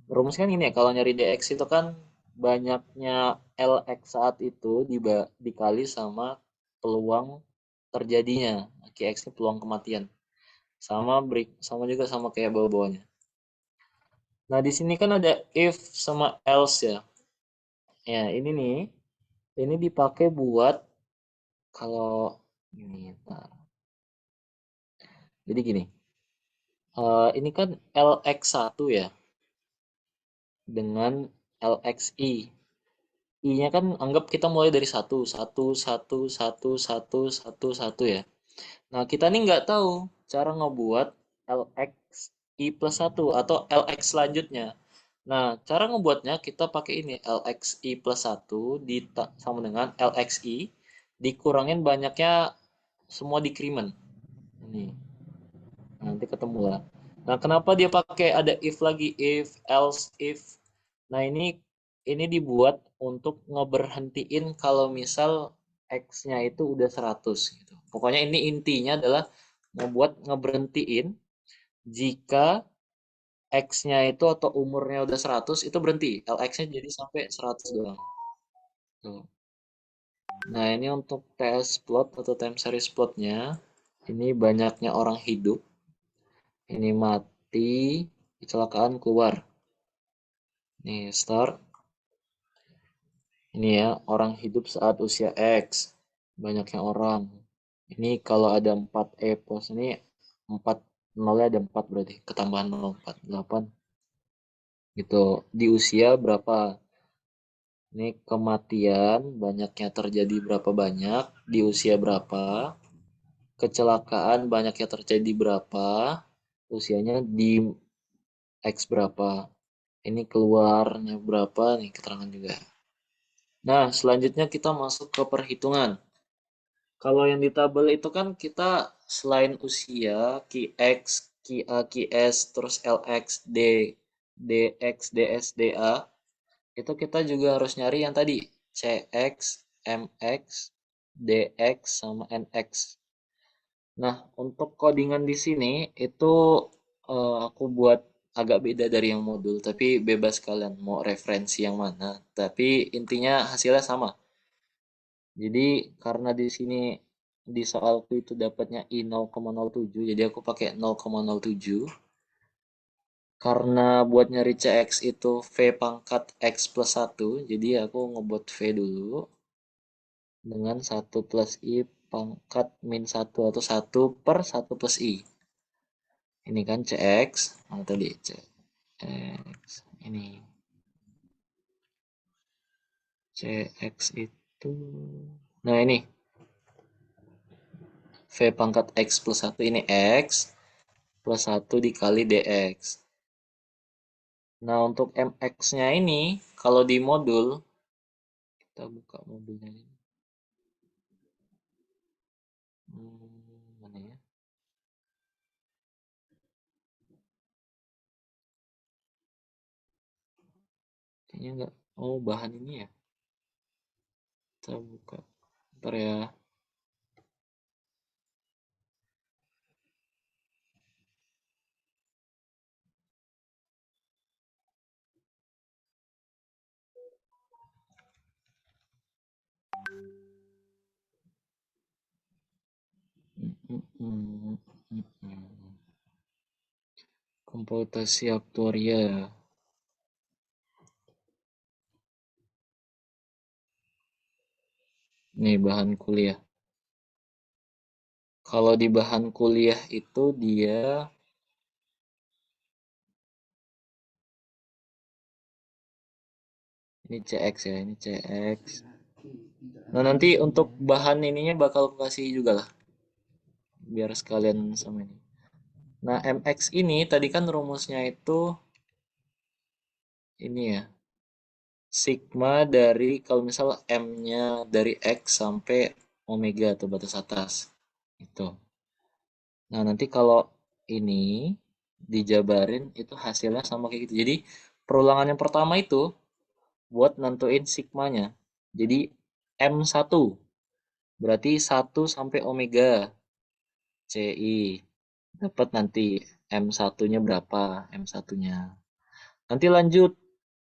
rumus kan gini ya, kalau nyari DX itu kan banyaknya LX saat itu dikali sama peluang terjadinya. QX ini peluang kematian. Sama juga sama kayak bawah-bawahnya. Nah, di sini kan ada if sama else ya. Ya, ini nih. Ini dipakai buat kalau ini. Nah. Jadi gini. Ini kan LX1 ya. Dengan LXI. I-nya kan anggap kita mulai dari 1, 1, 1, 1, 1, 1, 1 ya. Nah, kita nih nggak tahu cara ngebuat LXI plus 1 atau LX selanjutnya. Nah, cara ngebuatnya kita pakai ini LXI plus 1 sama dengan LXI dikurangin banyaknya semua decrement. Ini. Nah, nanti ketemu lah. Nah, kenapa dia pakai ada if lagi, if, else, if. Nah, ini dibuat untuk ngeberhentiin kalau misal X-nya itu udah 100 gitu. Pokoknya ini intinya adalah ngeberhentiin jika X-nya itu atau umurnya udah 100 itu berhenti. LX-nya jadi sampai 100 doang. Tuh. Nah, ini untuk TS plot atau time series plotnya. Ini banyaknya orang hidup. Ini mati, kecelakaan keluar. Nih, start. Ini ya, orang hidup saat usia X. Banyaknya orang. Ini kalau ada 4 pos ini 4 nolnya ada 4 berarti. Ketambahan 0, 4, 8. Gitu. Di usia berapa? Ini kematian banyaknya terjadi berapa banyak, di usia berapa, kecelakaan banyaknya terjadi berapa, usianya di X berapa. Ini keluarnya berapa nih keterangan juga. Nah, selanjutnya kita masuk ke perhitungan. Kalau yang di tabel itu kan kita selain usia, QX, QA, QS, terus LX, D, DX, DS, DA, itu kita juga harus nyari yang tadi CX, MX, DX, sama NX. Nah, untuk codingan di sini itu aku buat agak beda dari yang modul, tapi bebas kalian mau referensi yang mana. Tapi intinya hasilnya sama. Jadi karena di sini di soalku itu dapatnya I 0,07, jadi aku pakai 0,07. Karena buat nyari CX itu V pangkat X plus 1, jadi aku ngebuat V dulu dengan 1 plus I pangkat min 1 atau 1 per 1 plus I. Ini kan CX, mana tadi CX, ini CX itu, nah ini V pangkat X plus 1 ini X plus 1 dikali DX. Nah, untuk MX-nya ini, kalau di modul, kita buka modulnya ini. Mana ya? Kayaknya enggak. Oh, bahan ini ya. Kita buka. Bentar ya. Komputasi aktuaria. Nih, bahan kuliah. Kalau di bahan kuliah itu dia ini CX ya, ini CX. Nah, nanti untuk bahan ininya bakal aku kasih juga lah. Biar sekalian sama ini. Nah, MX ini tadi kan rumusnya itu ini ya. Sigma dari kalau misal M-nya dari X sampai omega atau batas atas. Itu. Nah, nanti kalau ini dijabarin itu hasilnya sama kayak gitu. Jadi, perulangan yang pertama itu buat nentuin sigmanya. Jadi, M1 berarti 1 sampai omega CI. Dapat nanti M1-nya berapa? M1-nya. Nanti lanjut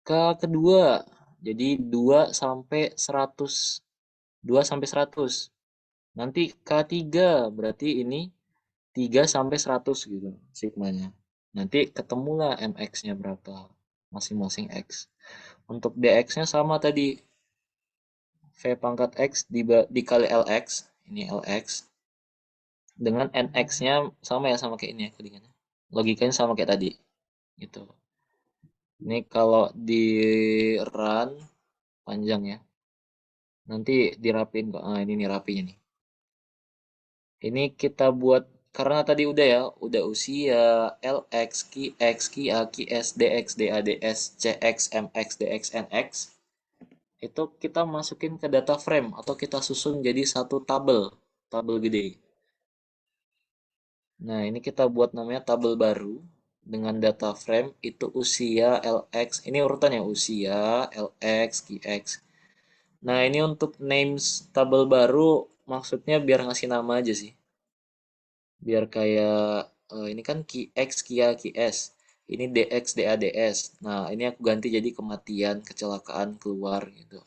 ke kedua. Jadi 2 sampai 100. 2 sampai 100. Nanti K3 berarti ini 3 sampai 100 gitu sigmanya. Nanti ketemulah MX-nya berapa masing-masing X. Untuk DX-nya sama tadi. V pangkat X dikali LX. Ini LX. Dengan NX-nya sama ya sama kayak ini ya codingannya. Logikanya sama kayak tadi. Gitu. Ini kalau di run panjang ya. Nanti dirapin kok. Ini nih rapinya nih. Ini kita buat karena tadi udah ya, udah usia, LX, QX, QA, QS, DX, DA, DS, CX, MX, DX, NX, itu kita masukin ke data frame atau kita susun jadi satu tabel gede. Nah, ini kita buat namanya tabel baru dengan data frame itu usia, LX, ini urutannya usia, LX, QX. Nah, ini untuk names tabel baru maksudnya biar ngasih nama aja sih. Biar kayak ini kan QX, Kia, QS. Ini DX, DA, DS. Nah, ini aku ganti jadi kematian, kecelakaan, keluar gitu.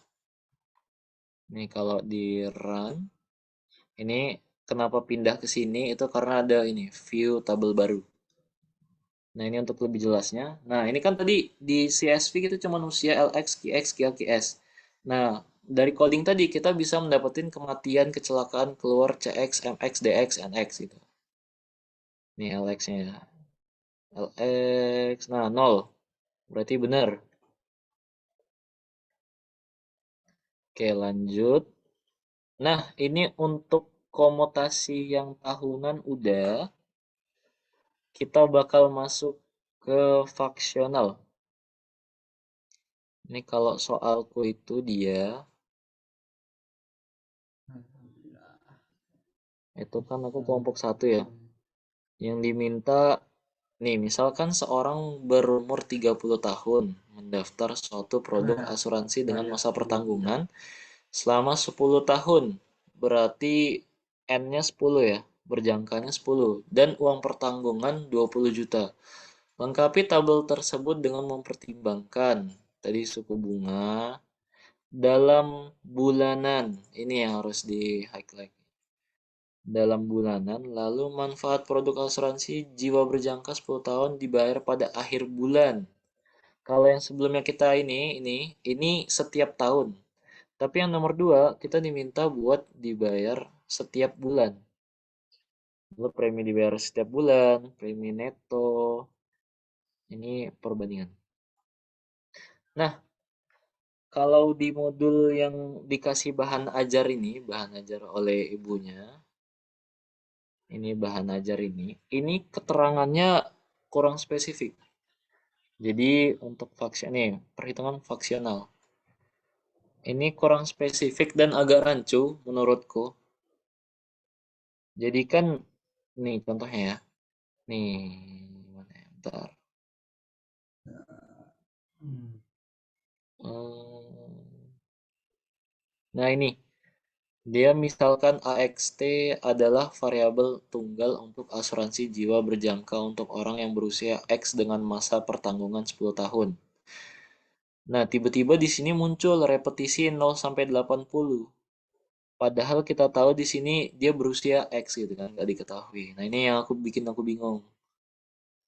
Ini kalau di run, ini kenapa pindah ke sini itu karena ada ini view tabel baru. Nah, ini untuk lebih jelasnya. Nah, ini kan tadi di CSV kita cuma usia LX, QX, Kia, QS. Nah, dari coding tadi kita bisa mendapatkan kematian, kecelakaan, keluar CX, MX, DX, NX gitu. Ini LX-nya ya. LX, nah 0. Berarti benar. Oke, lanjut. Nah, ini untuk komutasi yang tahunan udah. Kita bakal masuk ke faksional. Ini kalau soalku itu dia, itu kan aku kelompok 1 ya. Yang diminta, nih misalkan seorang berumur 30 tahun mendaftar suatu produk asuransi dengan masa pertanggungan selama 10 tahun. Berarti N-nya 10 ya, berjangkanya 10 dan uang pertanggungan 20 juta. Lengkapi tabel tersebut dengan mempertimbangkan tadi suku bunga dalam bulanan. Ini yang harus di highlight. Dalam bulanan, lalu manfaat produk asuransi jiwa berjangka 10 tahun dibayar pada akhir bulan. Kalau yang sebelumnya kita ini setiap tahun. Tapi yang nomor 2, kita diminta buat dibayar setiap bulan. Lalu premi dibayar setiap bulan, premi neto. Ini perbandingan. Nah, kalau di modul yang dikasih bahan ajar ini, bahan ajar oleh ibunya, ini bahan ajar ini keterangannya kurang spesifik. Jadi untuk nih, perhitungan faksional. Ini kurang spesifik dan agak rancu menurutku. Jadi kan, nih contohnya ya. Nih, mana ya? Bentar. Nah ini, dia misalkan AXT adalah variabel tunggal untuk asuransi jiwa berjangka untuk orang yang berusia X dengan masa pertanggungan 10 tahun. Nah, tiba-tiba di sini muncul repetisi 0 sampai 80. Padahal kita tahu di sini dia berusia X gitu kan, nggak diketahui. Nah, ini yang aku bingung.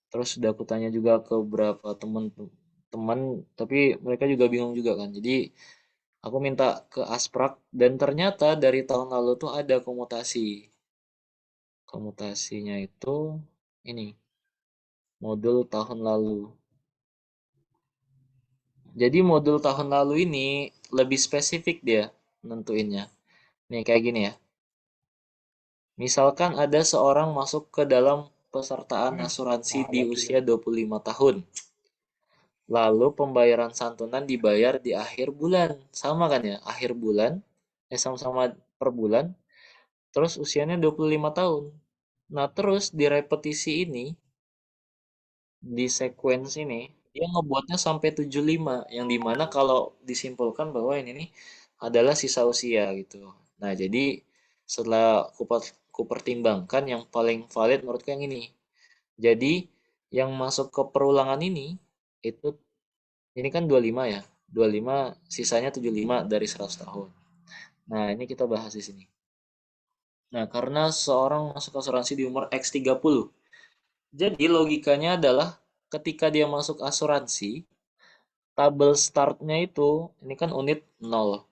Terus sudah aku tanya juga ke beberapa teman-teman, tapi mereka juga bingung juga kan. Jadi aku minta ke Asprak dan ternyata dari tahun lalu tuh ada komutasi. Komutasinya itu ini, modul tahun lalu. Jadi modul tahun lalu ini lebih spesifik dia nentuinnya. Nih kayak gini ya. Misalkan ada seorang masuk ke dalam pesertaan asuransi di usia 25 tahun. Lalu pembayaran santunan dibayar di akhir bulan. Sama kan ya? Akhir bulan. Sama-sama per bulan. Terus usianya 25 tahun. Nah, terus di repetisi ini, di sequence ini, dia ngebuatnya sampai 75. Yang dimana kalau disimpulkan bahwa ini nih adalah sisa usia gitu. Nah, jadi setelah ku pertimbangkan yang paling valid menurutku yang ini. Jadi, yang masuk ke perulangan itu ini kan 25 ya. 25 sisanya 75 dari 100 tahun. Nah, ini kita bahas di sini. Nah, karena seorang masuk asuransi di umur X30. Jadi logikanya adalah ketika dia masuk asuransi, tabel startnya itu ini kan unit 0.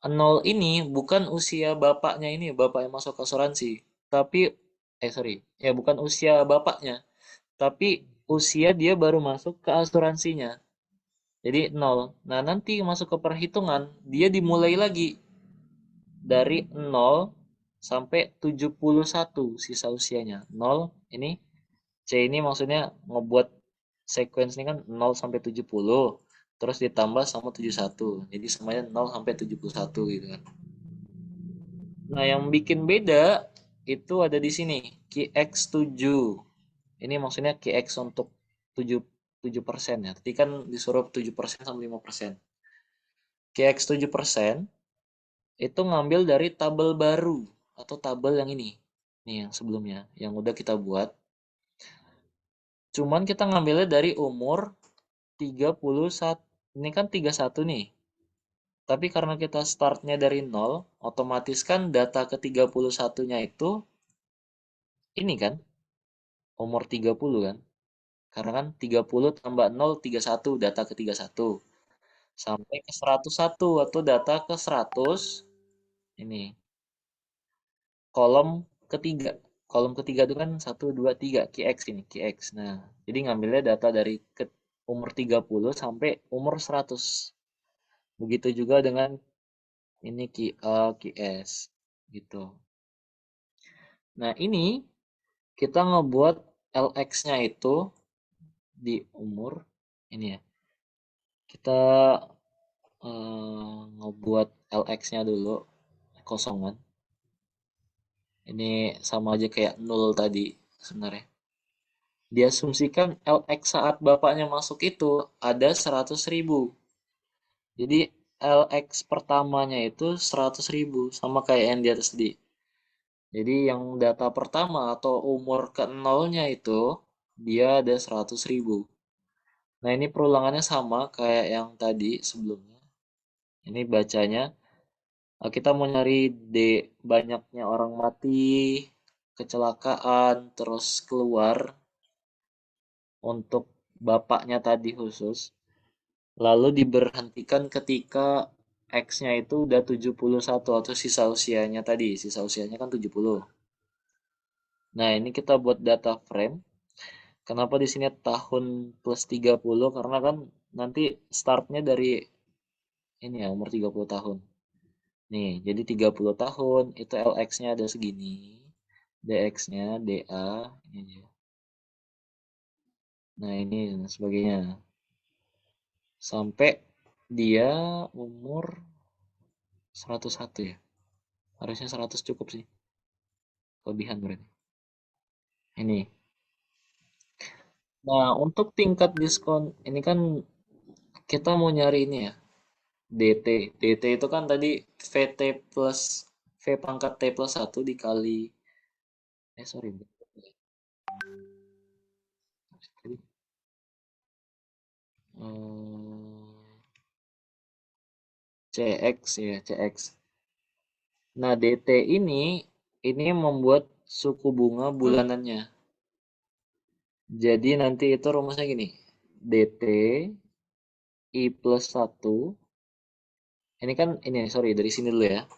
0 ini bukan usia bapaknya ini, bapak yang masuk asuransi. Tapi sorry, ya bukan usia bapaknya, tapi usia dia baru masuk ke asuransinya. Jadi 0. Nah, nanti masuk ke perhitungan, dia dimulai lagi dari 0 sampai 71 sisa usianya. 0 ini C ini maksudnya ngebuat sequence ini kan 0 sampai 70 terus ditambah sama 71. Jadi semuanya 0 sampai 71 gitu kan. Nah, yang bikin beda itu ada di sini, QX7. Ini maksudnya QX untuk 7% ya. Tadi kan disuruh 7% sama 5%. QX 7% itu ngambil dari tabel baru atau tabel yang ini. Nih yang sebelumnya, yang udah kita buat. Cuman kita ngambilnya dari umur 31. Ini kan 31 nih. Tapi karena kita startnya dari 0, otomatis kan data ke 31-nya itu ini kan, umur 30 kan. Karena kan 30 tambah 0, 31, data ke 31. Sampai ke 101 atau data ke 100, ini, kolom ketiga. Kolom ketiga itu kan 1, 2, 3, QX ini, QX. Nah, jadi ngambilnya data dari umur 30 sampai umur 100. Begitu juga dengan ini QS gitu. Nah, ini kita ngebuat LX-nya itu di umur ini ya. Kita ngebuat LX-nya dulu kosongan. Ini sama aja kayak 0 tadi sebenarnya. Diasumsikan LX saat bapaknya masuk itu ada 100.000. Jadi LX pertamanya itu 100.000 sama kayak yang di atas tadi. Jadi yang data pertama atau umur ke nolnya itu dia ada 100.000. Nah, ini perulangannya sama kayak yang tadi sebelumnya. Ini bacanya kita mau nyari banyaknya orang mati, kecelakaan, terus keluar untuk bapaknya tadi khusus. Lalu diberhentikan ketika X-nya itu udah 71 atau sisa usianya tadi. Sisa usianya kan 70. Nah, ini kita buat data frame. Kenapa di sini tahun plus 30? Karena kan nanti startnya dari ini ya, umur 30 tahun. Nih, jadi 30 tahun, itu LX-nya ada segini. DX-nya, DA, ini aja. Nah, ini dan sebagainya. Sampai dia umur 101 ya. Harusnya 100 cukup sih. Kelebihan berarti. Ini. Nah, untuk tingkat diskon, ini kan kita mau nyari ini ya, DT. DT itu kan tadi VT plus V pangkat T plus 1 dikali, sorry. CX ya, CX. Nah, DT ini membuat suku bunga bulanannya. Jadi nanti itu rumusnya gini. DT I plus 1. Ini kan, sorry, dari sini dulu ya.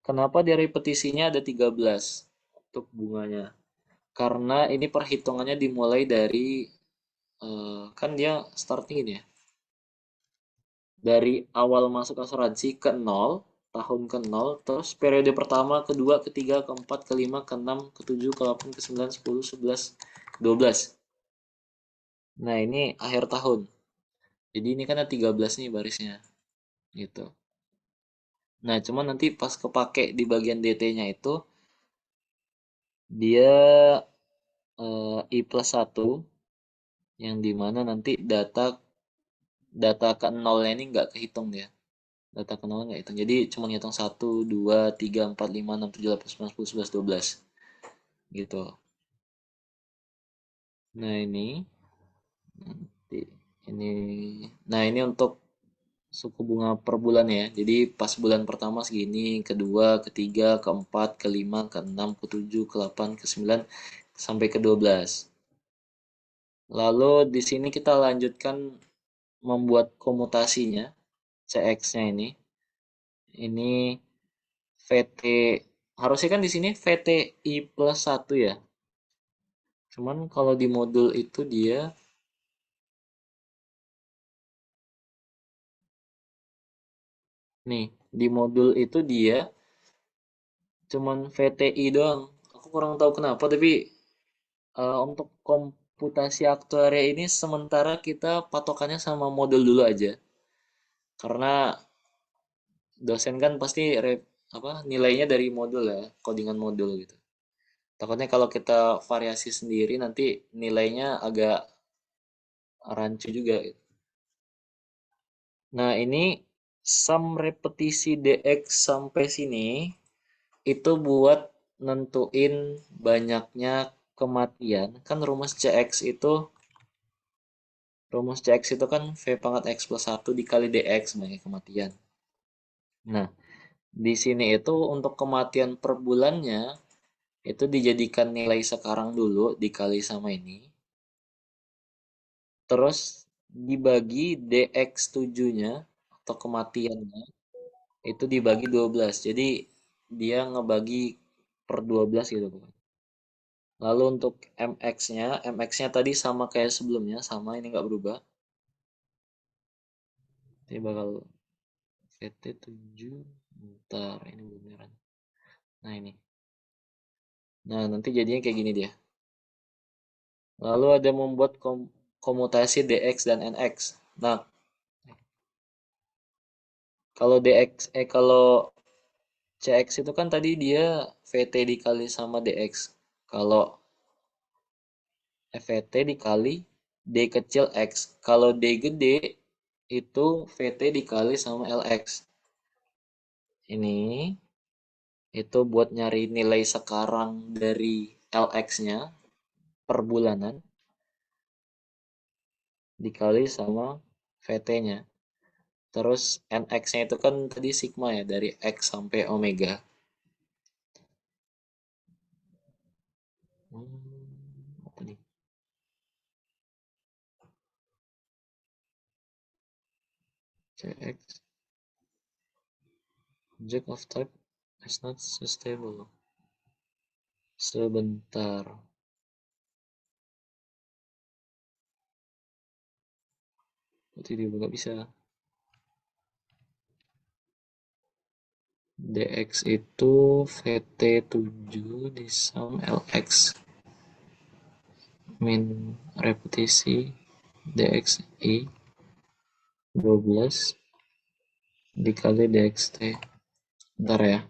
Kenapa dia repetisinya ada 13 untuk bunganya? Karena ini perhitungannya dimulai dari, kan dia starting ini ya. Dari awal masuk asuransi ke 0, tahun ke 0, terus periode pertama, kedua, ketiga, keempat, kelima, keenam, ketujuh, ke-8, ke-9, 10, 11, 12. Nah, ini akhir tahun. Jadi ini kan ada 13 nih barisnya. Gitu. Nah, cuman nanti pas kepake di bagian DT-nya itu, dia I plus 1, yang dimana nanti data ke nolnya ini nggak kehitung dia. Data ke nolnya nggak hitung. Jadi cuma ngitung 1, 2, 3, 4, 5, 6, 7, 8, 9, 10, 11, 12. Gitu. Nah, nanti ini nah ini untuk suku bunga per bulan ya. Jadi pas bulan pertama segini, kedua, ketiga, keempat, kelima, keenam, ketujuh, ke-8, ke-9 sampai ke-12. Lalu di sini kita lanjutkan membuat komutasinya, CX-nya ini. Ini VT, harusnya kan di sini VTI plus 1 ya. Cuman kalau di modul itu dia nih, di modul itu dia cuman VTI doang. Aku kurang tahu kenapa, tapi untuk komputasi aktuaria ini sementara kita patokannya sama modul dulu aja. Karena dosen kan pasti nilainya dari modul ya, codingan modul gitu. Takutnya kalau kita variasi sendiri nanti nilainya agak rancu juga gitu. Nah, ini sum repetisi DX sampai sini itu buat nentuin banyaknya kematian. Kan rumus CX itu kan V pangkat X plus 1 dikali DX banyak kematian. Nah, di sini itu untuk kematian per bulannya itu dijadikan nilai sekarang dulu dikali sama ini. Terus dibagi DX7-nya atau kematiannya itu dibagi 12. Jadi dia ngebagi per 12 gitu. Lalu untuk MX-nya tadi sama kayak sebelumnya, sama ini nggak berubah. Ini bakal VT7, bentar, ini beneran. Nah ini. Nah nanti jadinya kayak gini dia. Lalu ada membuat komutasi DX dan NX. Nah kalau CX itu kan tadi dia VT dikali sama DX. Kalau VT dikali D kecil X. Kalau D gede itu VT dikali sama LX. Ini itu buat nyari nilai sekarang dari LX-nya per bulanan dikali sama VT-nya. Terus NX-nya itu kan tadi sigma ya, dari X sampai omega. Apa nih? CX object of type is not so stable. Sebentar. Berarti dia nggak bisa. DX itu VT7 di sum LX min repetisi DXI 12 dikali DXT. Bentar ya.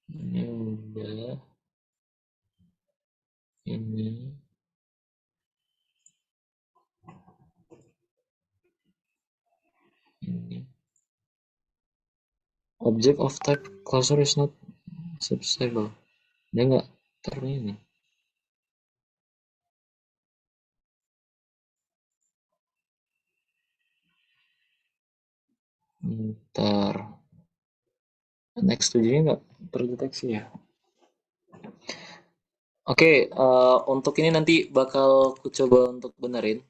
Ini udah. Ini. Ini. Object of type cursor is not substable. Dia nggak ini. Bentar. Next tujuhnya nggak terdeteksi ya. Oke, untuk ini nanti bakal ku coba untuk benerin.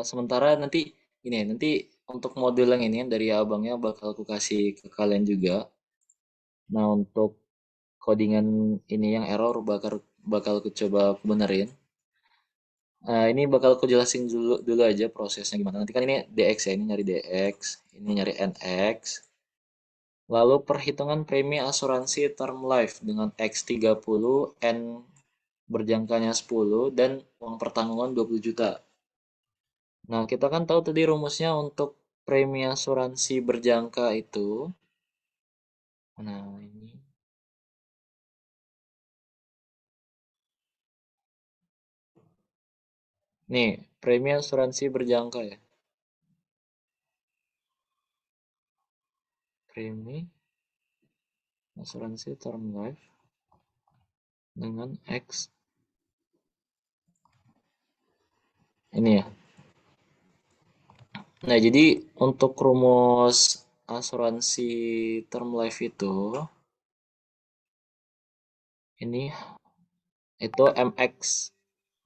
Sementara nanti ini ya, nanti untuk modul yang ini dari abangnya bakal ku kasih ke kalian juga. Nah, untuk codingan ini yang error bakal ku coba aku benerin. Ini bakal aku jelasin dulu aja prosesnya gimana. Nanti kan ini DX ya, ini nyari DX, ini nyari NX. Lalu perhitungan premi asuransi term life dengan X30, N berjangkanya 10, dan uang pertanggungan 20 juta. Nah, kita kan tahu tadi rumusnya untuk premi asuransi berjangka itu. Nah, ini. Nih, premi asuransi berjangka ya. Premi asuransi term life dengan X. Ini ya. Nah, jadi untuk rumus asuransi term life itu ini itu MX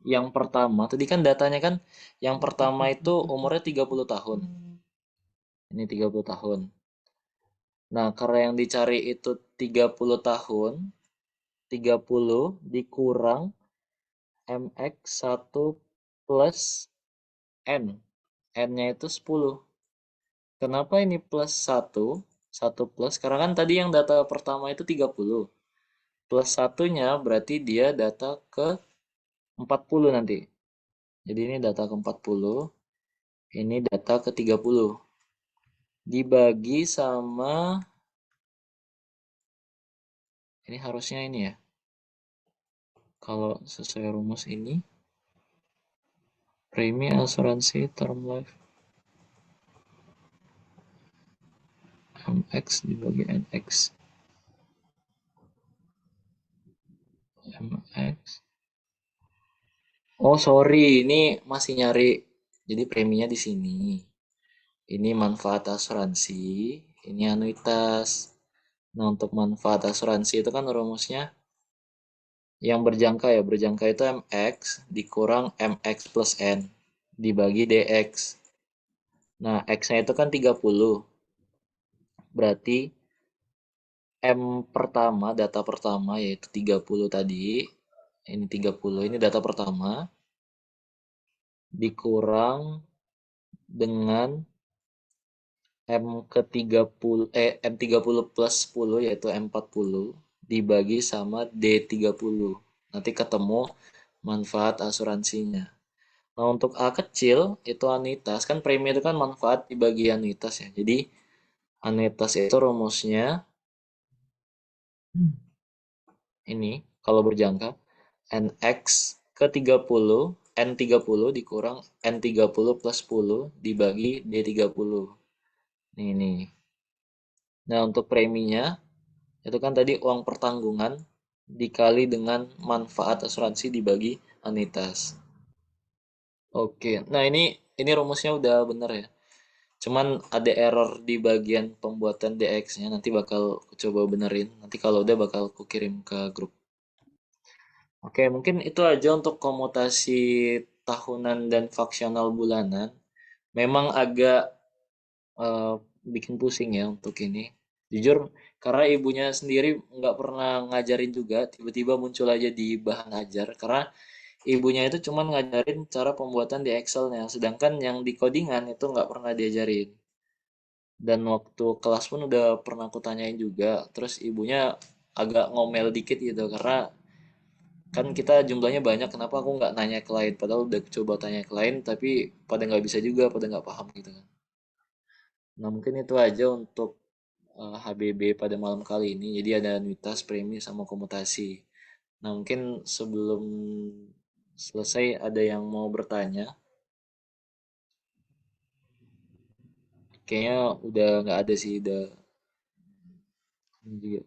yang pertama. Tadi kan datanya kan yang pertama itu umurnya 30 tahun. Ini 30 tahun. Nah, karena yang dicari itu 30 tahun, 30 dikurang MX1 plus N. N-nya itu 10. Kenapa ini plus 1? 1 plus, karena kan tadi yang data pertama itu 30. Plus satunya berarti dia data ke 40 nanti. Jadi ini data ke 40, ini data ke 30. Dibagi sama, ini harusnya ini ya. Kalau sesuai rumus ini, premi asuransi term life MX dibagi NX. MX. Oh, sorry, ini masih nyari. Jadi preminya di sini. Ini manfaat asuransi, ini anuitas. Nah, untuk manfaat asuransi itu kan rumusnya yang berjangka ya. Berjangka itu MX dikurang MX plus N dibagi DX. Nah, X-nya itu kan 30. Berarti M pertama, data pertama yaitu 30 tadi. Ini 30, ini data pertama. Dikurang dengan M30 plus 10 yaitu M40 dibagi sama D30. Nanti ketemu manfaat asuransinya. Nah, untuk A kecil itu anuitas, kan premi itu kan manfaat dibagi anuitas ya. Jadi anuitas itu rumusnya ini kalau berjangka NX ke 30, N30 dikurang N30 plus 10 dibagi D30. Nih. Nah, untuk preminya itu kan tadi uang pertanggungan dikali dengan manfaat asuransi dibagi anuitas. Oke, nah ini rumusnya udah bener ya. Cuman ada error di bagian pembuatan DX-nya, nanti bakal coba benerin. Nanti kalau udah bakal kukirim ke grup. Oke, mungkin itu aja untuk komutasi tahunan dan faksional bulanan. Memang agak eh, bikin pusing ya untuk ini. Jujur, karena ibunya sendiri nggak pernah ngajarin juga, tiba-tiba muncul aja di bahan ajar. Karena ibunya itu cuma ngajarin cara pembuatan di Excel-nya, sedangkan yang di codingan itu nggak pernah diajarin. Dan waktu kelas pun udah pernah aku tanyain juga, terus ibunya agak ngomel dikit gitu, karena kan kita jumlahnya banyak, kenapa aku nggak nanya ke lain, padahal udah coba tanya ke lain, tapi pada nggak bisa juga, pada nggak paham gitu kan. Nah, mungkin itu aja untuk HBB pada malam kali ini. Jadi ada anuitas, premi, sama komutasi. Nah, mungkin sebelum selesai ada yang mau bertanya. Kayaknya udah nggak ada sih, udah ini juga.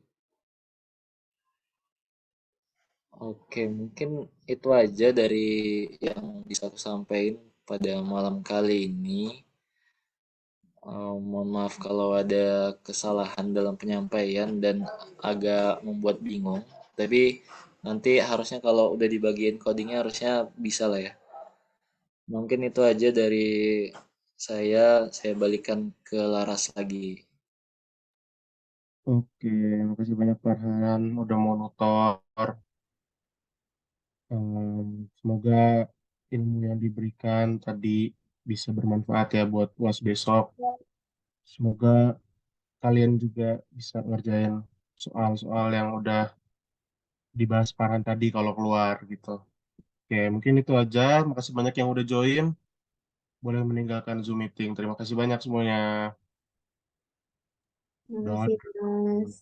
Oke, mungkin itu aja dari yang bisa aku sampaikan pada malam kali ini. Mohon maaf kalau ada kesalahan dalam penyampaian dan agak membuat bingung. Tapi nanti harusnya kalau udah dibagiin codingnya harusnya bisa lah ya. Mungkin itu aja dari saya balikan ke Laras lagi. Oke, makasih banyak Farhan udah mau nutor. Semoga ilmu yang diberikan tadi bisa bermanfaat ya buat UAS besok. Semoga kalian juga bisa ngerjain soal-soal yang udah dibahas Farhan tadi kalau keluar gitu. Oke, mungkin itu aja. Makasih banyak yang udah join. Boleh meninggalkan Zoom meeting. Terima kasih banyak semuanya. Terima Udah. kasih, Mas.